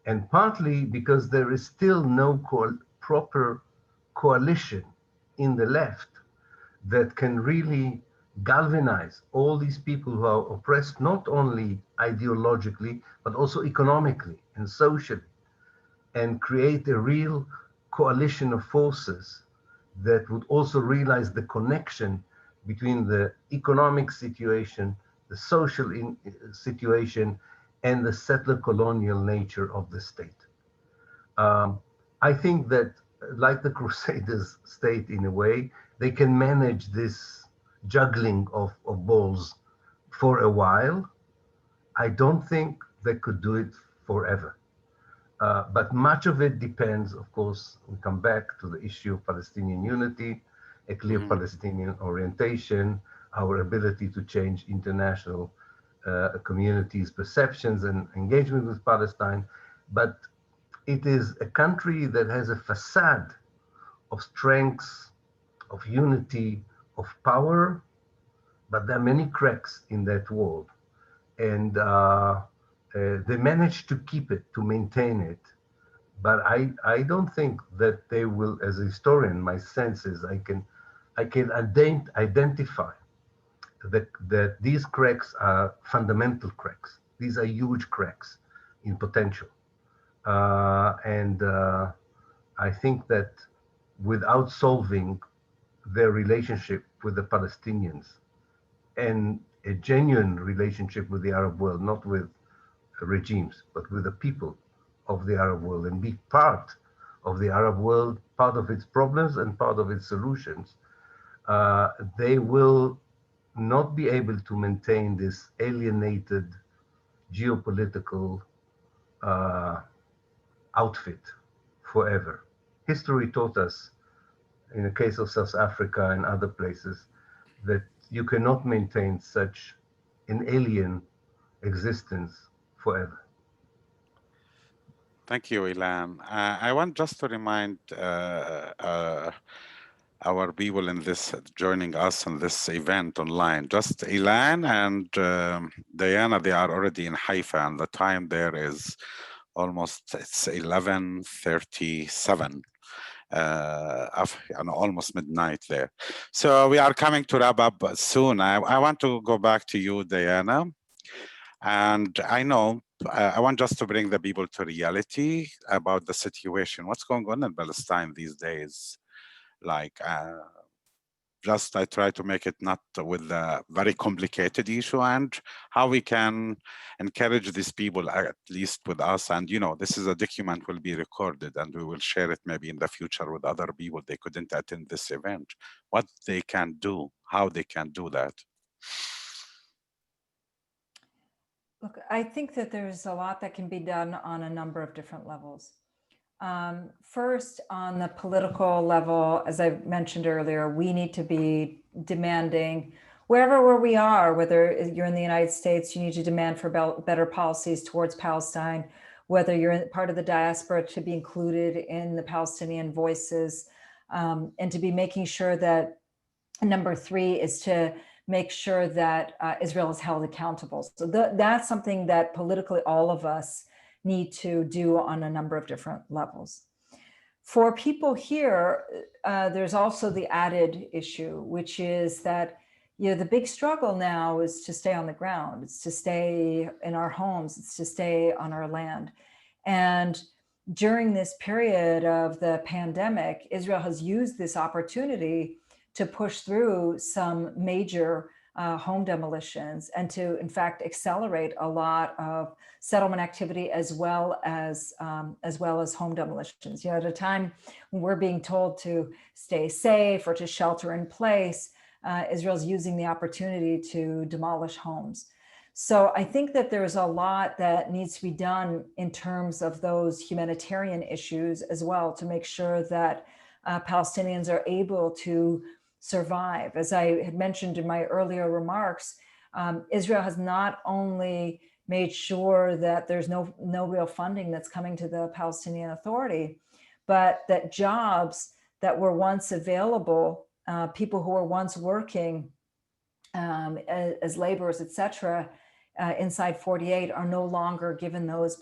and partly because there is still no proper coalition in the left that can really galvanize all these people who are oppressed, not only ideologically, but also economically and socially, and create a real coalition of forces that would also realize the connection between the economic situation, the social situation, and the settler colonial nature of the state. I think that, like the Crusaders state in a way, they can manage this juggling of balls for a while. I don't think they could do it forever. But much of it depends, of course, we come back to the issue of Palestinian unity, a clear Palestinian orientation, our ability to change international communities' perceptions and engagement with Palestine. But it is a country that has a facade of strengths, of unity, of power, but there are many cracks in that wall. And they managed to keep it, to maintain it. But I don't think that they will, as a historian, my sense is I can identify that these cracks are fundamental cracks. These are huge cracks in potential. And I think that without solving their relationship with the Palestinians and a genuine relationship with the Arab world, not with regimes, but with the people of the Arab world, and be part of the Arab world, part of its problems and part of its solutions, they will not be able to maintain this alienated geopolitical outfit forever. History taught us, in the case of South Africa and other places, that you cannot maintain such an alien existence forever. Thank you, Ilan. I want just to remind our people in this joining us on this event online. Just Ilan and Diana, they are already in Haifa, and the time there is it's 11:37. Almost midnight there. So we are coming to wrap up soon. I want to go back to you, Diana. And I know I want just to bring the people to reality about the situation. What's going on in Palestine these days? Like, just I try to make it not with a very complicated issue, and how we can encourage these people, at least with us. And, this is a document will be recorded, and we will share it maybe in the future with other people. They couldn't attend this event. What they can do, how they can do that. Look, I think that there's a lot that can be done on a number of different levels. First, on the political level, as I mentioned earlier, we need to be demanding where we are, whether you're in the United States, you need to demand for better policies towards Palestine, whether you're part of the diaspora, to be included in the Palestinian voices, and to be making sure that, number three is to make sure that Israel is held accountable. So that's something that politically all of us need to do on a number of different levels. For people here, there's also the added issue, which is that the big struggle now is to stay on the ground. It's to stay in our homes. It's to stay on our land. And during this period of the pandemic, Israel has used this opportunity to push through some major home demolitions and to, in fact, accelerate a lot of settlement activity as well as home demolitions. At a time when we're being told to stay safe or to shelter in place, Israel's using the opportunity to demolish homes. So I think that there's a lot that needs to be done in terms of those humanitarian issues as well, to make sure that Palestinians are able to survive. As I had mentioned in my earlier remarks, Israel has not only made sure that there's no real funding that's coming to the Palestinian Authority, but that jobs that were once available, people who were once working as laborers, etc., inside 48 are no longer given those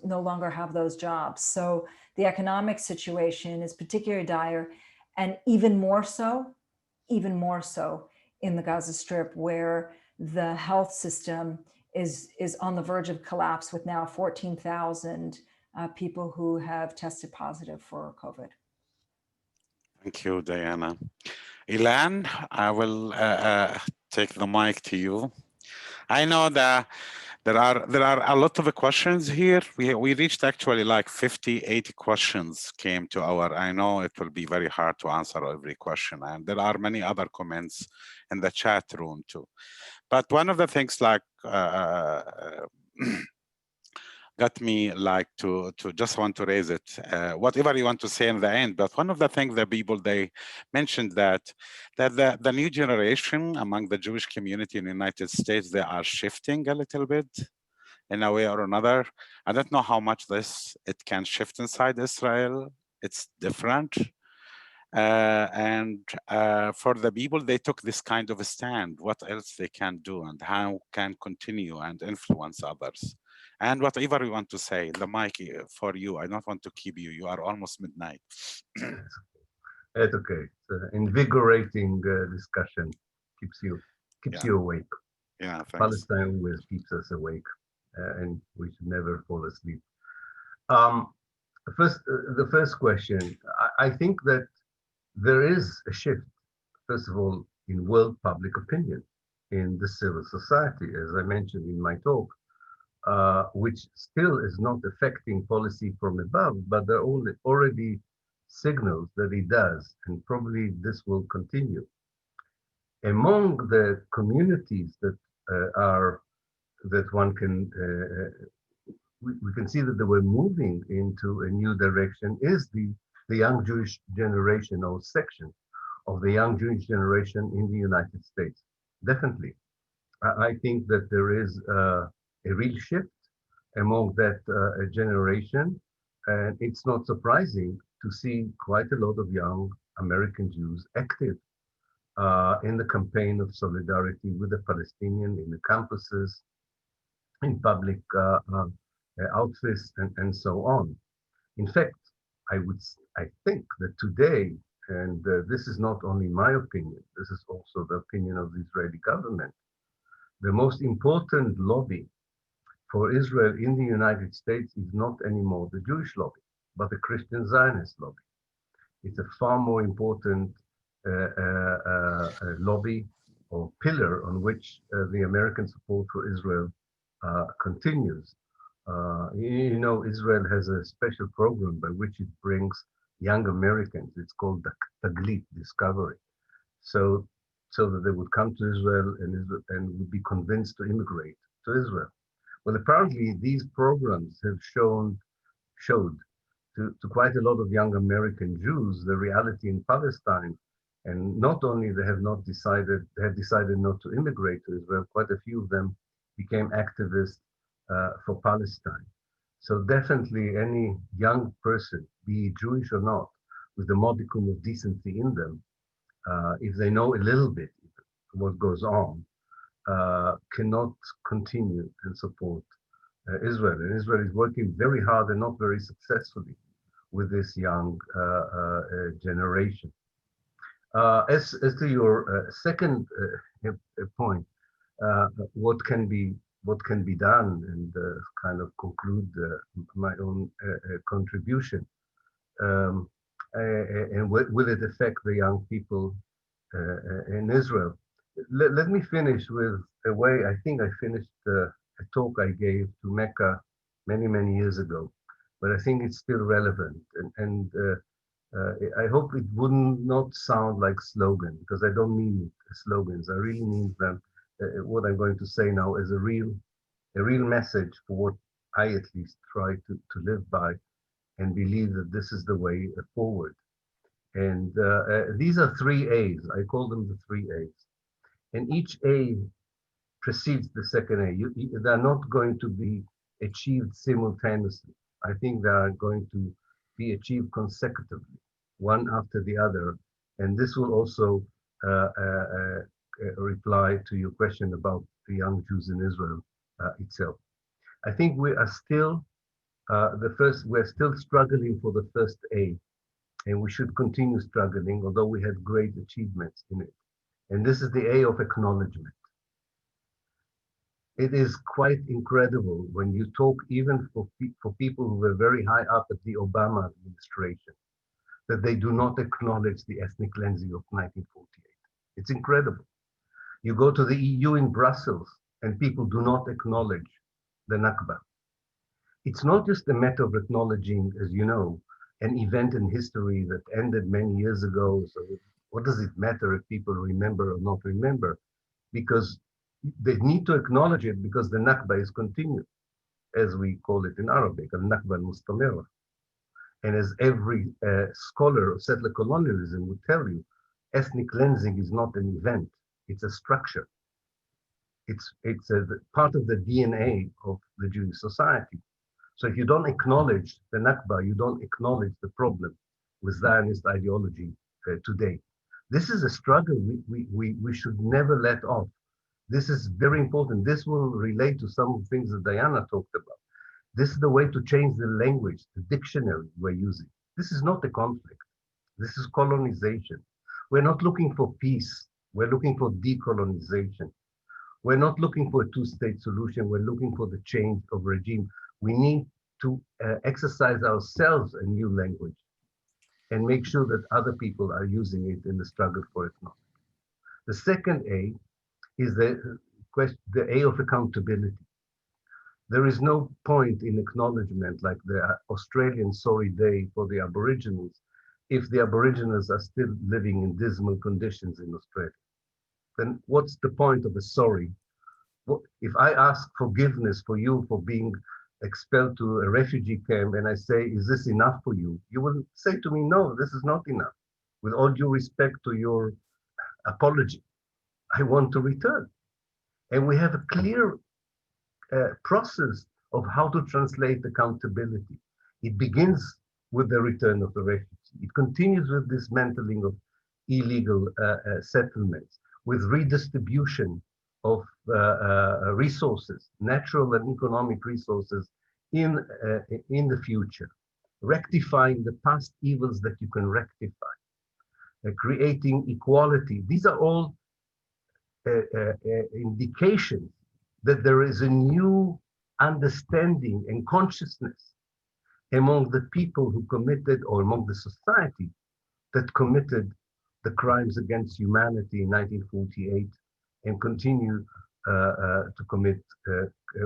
no longer have those jobs. So the economic situation is particularly dire, and even more so in the Gaza Strip, where the health system is on the verge of collapse, with now 14,000 people who have tested positive for COVID. Thank you, Diana. Ilan, I will take the mic to you. I know that there are a lot of questions here. We reached actually like 50, 80 questions came to our, I know it will be very hard to answer every question, and there are many other comments in the chat room too. But one of the things like got me like to just want to raise it, whatever you want to say in the end. But one of the things that people, they mentioned that the new generation among the Jewish community in the United States, they are shifting a little bit in a way or another. I don't know how much it can shift inside Israel. It's different. And for the people, they took this kind of a stand, what else they can do and how can continue and influence others. And whatever you want to say, the mic for you. I don't want to keep you. You are almost midnight. It's okay. It's an invigorating discussion. Keeps you awake. Yeah, thanks. Palestine always keeps us awake, and we should never fall asleep. The first question. I think that there is a shift, first of all, in world public opinion, in the civil society, as I mentioned in my talk, which still is not affecting policy from above, but there are already signals that it does, and probably this will continue. Among the communities that one can, we can see that they were moving into a new direction is the young Jewish generation, or section of the young Jewish generation in the United States. Definitely. I think that there is a real shift among that generation, and it's not surprising to see quite a lot of young American Jews active in the campaign of solidarity with the Palestinian, in the campuses, in public outfits, and so on. In fact, I think that today, and this is not only my opinion, this is also the opinion of the Israeli government, the most important lobby for Israel in the United States is not anymore the Jewish lobby, but the Christian Zionist lobby. It's a far more important lobby or pillar on which the American support for Israel continues. You know, Israel has a special program by which it brings young Americans. It's called the Taglit, Discovery. So that they would come to Israel and would be convinced to immigrate to Israel. Well, apparently these programs have showed to quite a lot of young American Jews the reality in Palestine. And not only they have decided not to immigrate to Israel, quite a few of them became activists for Palestine. So definitely any young person, be he Jewish or not, with the modicum of decency in them, if they know a little bit what goes on, cannot continue and support Israel. And Israel is working very hard and not very successfully with this young generation. As to your second point, what can be done, and kind of conclude my own contribution, and will it affect the young people in Israel? Let me finish with a way I think I finished a talk I gave to MECA many years ago, but I think it's still relevant, and I hope it would not sound like slogan, because I don't mean slogans. I really mean them. What I'm going to say now is a real message for what I at least try to live by and believe that this is the way forward. And these are 3 A's. I call them the 3 A's. And each A precedes the second A. They're not going to be achieved simultaneously. I think they are going to be achieved consecutively, one after the other. And this will also reply to your question about the young Jews in Israel itself. I think we are still we're still struggling for the first A, and we should continue struggling, although we had great achievements in it. And this is the A of acknowledgement. It is quite incredible when you talk even for people who were very high up at the Obama administration, that they do not acknowledge the ethnic cleansing of 1948. It's incredible. You go to the EU in Brussels and people do not acknowledge the Nakba. It's not just a matter of acknowledging, as you know, an event in history that ended many years ago. So what does it matter if people remember or not remember? Because they need to acknowledge it, because the Nakba is continued, as we call it in Arabic, al-Nakba al-Mustamira. And as every scholar of settler colonialism would tell you, ethnic cleansing is not an event, it's a structure. It's a part of the DNA of the Jewish society. So if you don't acknowledge the Nakba, you don't acknowledge the problem with Zionist ideology today. This is a struggle we should never let off. This is very important. This will relate to some of the things that Diana talked about. This is the way to change the language, the dictionary we're using. This is not a conflict. This is colonization. We're not looking for peace. We're looking for decolonization. We're not looking for a two-state solution. We're looking for the change of regime. We need to exercise ourselves a new language and make sure that other people are using it in the struggle for economic. The second A is the A of accountability. There is no point in acknowledgement like the Australian sorry day for the Aboriginals if the Aboriginals are still living in dismal conditions in Australia. Then what's the point of a sorry? If I ask forgiveness for you for being expelled to a refugee camp and I say, is this enough for you? You will say to me, no, this is not enough. With all due respect to your apology, I want to return. And we have a clear process of how to translate accountability. It begins with the return of the refugee. It continues with dismantling of illegal settlements, with redistribution of resources, natural and economic resources in the future, rectifying the past evils that you can rectify, creating equality. These are all indications that there is a new understanding and consciousness among the people who committed, or among the society that committed the crimes against humanity in 1948 and continue to commit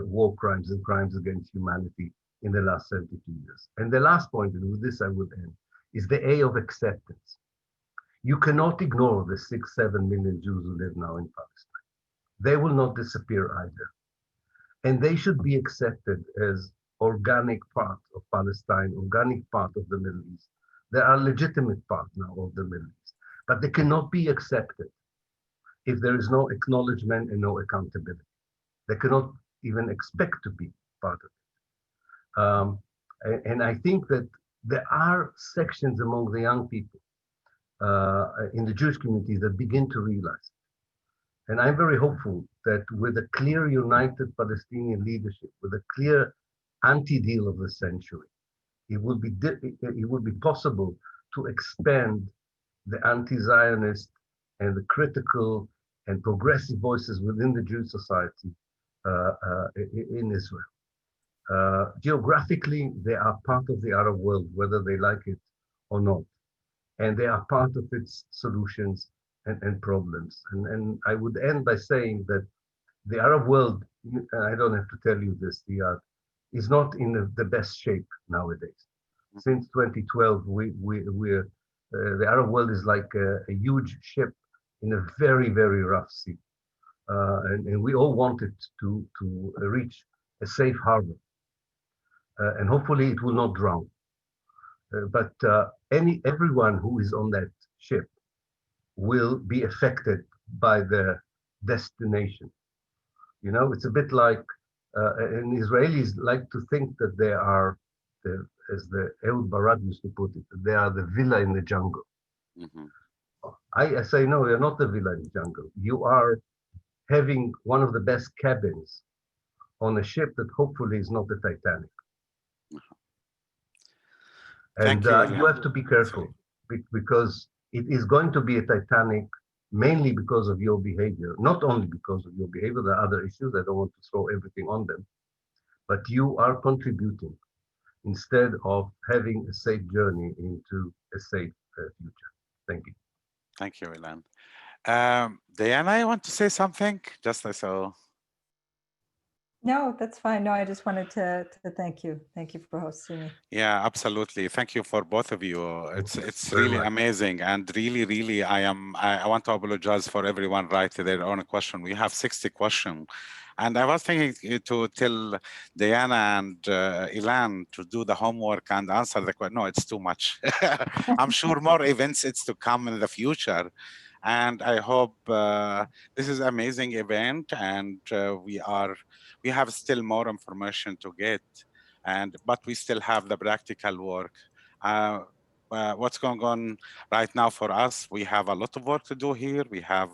war crimes and crimes against humanity in the last 72 years. And the last point, and with this I will end, is the A of acceptance. You cannot ignore the 6-7 million Jews who live now in Palestine. They will not disappear either. And they should be accepted as organic part of Palestine, organic part of the Middle East. They are a legitimate part now of the Middle East, but they cannot be accepted if there is no acknowledgement and no accountability. They cannot even expect to be part of it. And I think that there are sections among the young people in the Jewish community that begin to realize. And I'm very hopeful that with a clear, united Palestinian leadership, with a clear anti-deal of the century, it would be possible to expand the anti-Zionist and the critical and progressive voices within the Jewish society in Israel. Geographically, they are part of the Arab world, whether they like it or not. And they are part of its solutions and problems. And I would end by saying that the Arab world, I don't have to tell you this, is not in the best shape nowadays. Since 2012, the Arab world is like a huge ship in a very, very rough sea. And we all want it to reach a safe harbor. And hopefully it will not drown. but everyone who is on that ship will be affected by the destination. You know, it's a bit like, and Israelis like to think that they are, as the Ehud Barak used to put it, they are the villa in the jungle. Mm-hmm. I say, no, you're not the villa in the jungle. You are having one of the best cabins on a ship that hopefully is not the Titanic. And you have to be careful because it is going to be a Titanic mainly because of your behavior, not only because of your behavior, there are other issues, I don't want to throw everything on them, but you are contributing instead of having a safe journey into a safe future. Thank you. Thank you, Ilan. Diana, I want to say something, just so. No, that's fine. No, I just wanted to thank you. Thank you for hosting me. Yeah, absolutely. Thank you for both of you. It's very really much. amazing, and really, I want to apologize for everyone writing their own question. We have 60 questions, and I was thinking to tell Diana and Ilan to do the homework and answer the question. No, it's too much. I'm sure more events it's to come in the future. And I hope this is an amazing event, and we have still more information to get, but we still have the practical work. What's going on right now for us? We have a lot of work to do here. We have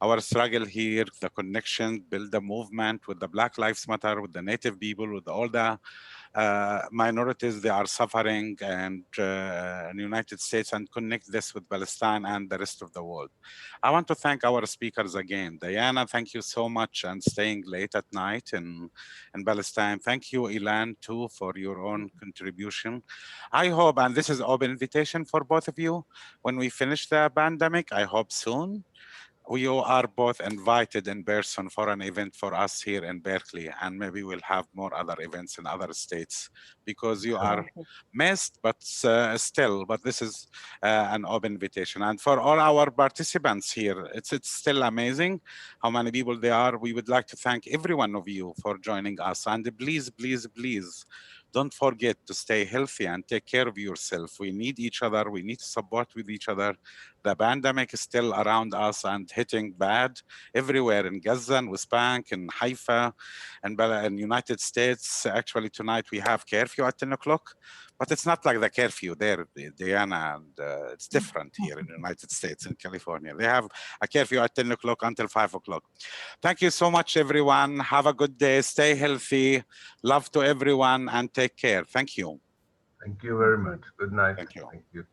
our struggle here, the connection, build the movement with the Black Lives Matter, with the Native people, with all the minorities they are suffering, and in the United States, and connect this with Palestine and the rest of the world. I want to thank our speakers again. Diana, thank you so much, and staying late at night in Palestine. Thank you, Ilan, too, for your own contribution. I hope, and this is an open invitation for both of you, when we finish the pandemic, I hope soon, you are both invited in person for an event for us here in Berkeley, and maybe we'll have more other events in other states, because you are missed, but still, but this is an open invitation. And for all our participants here, it's still amazing how many people there are. We would like to thank every one of you for joining us, and please, please, please, don't forget to stay healthy and take care of yourself. We need each other. We need to support with each other. The pandemic is still around us and hitting bad everywhere in Gaza, and West Bank, in Haifa, and in United States. Actually, tonight we have curfew at 10 o'clock, but it's not like the curfew there, Diana, and it's different here in the United States, in California. They have a curfew at 10 o'clock until 5 o'clock. Thank you so much, everyone. Have a good day. Stay healthy. Love to everyone, and take care. Thank you. Thank you very much. Good night. Thank you. Thank you.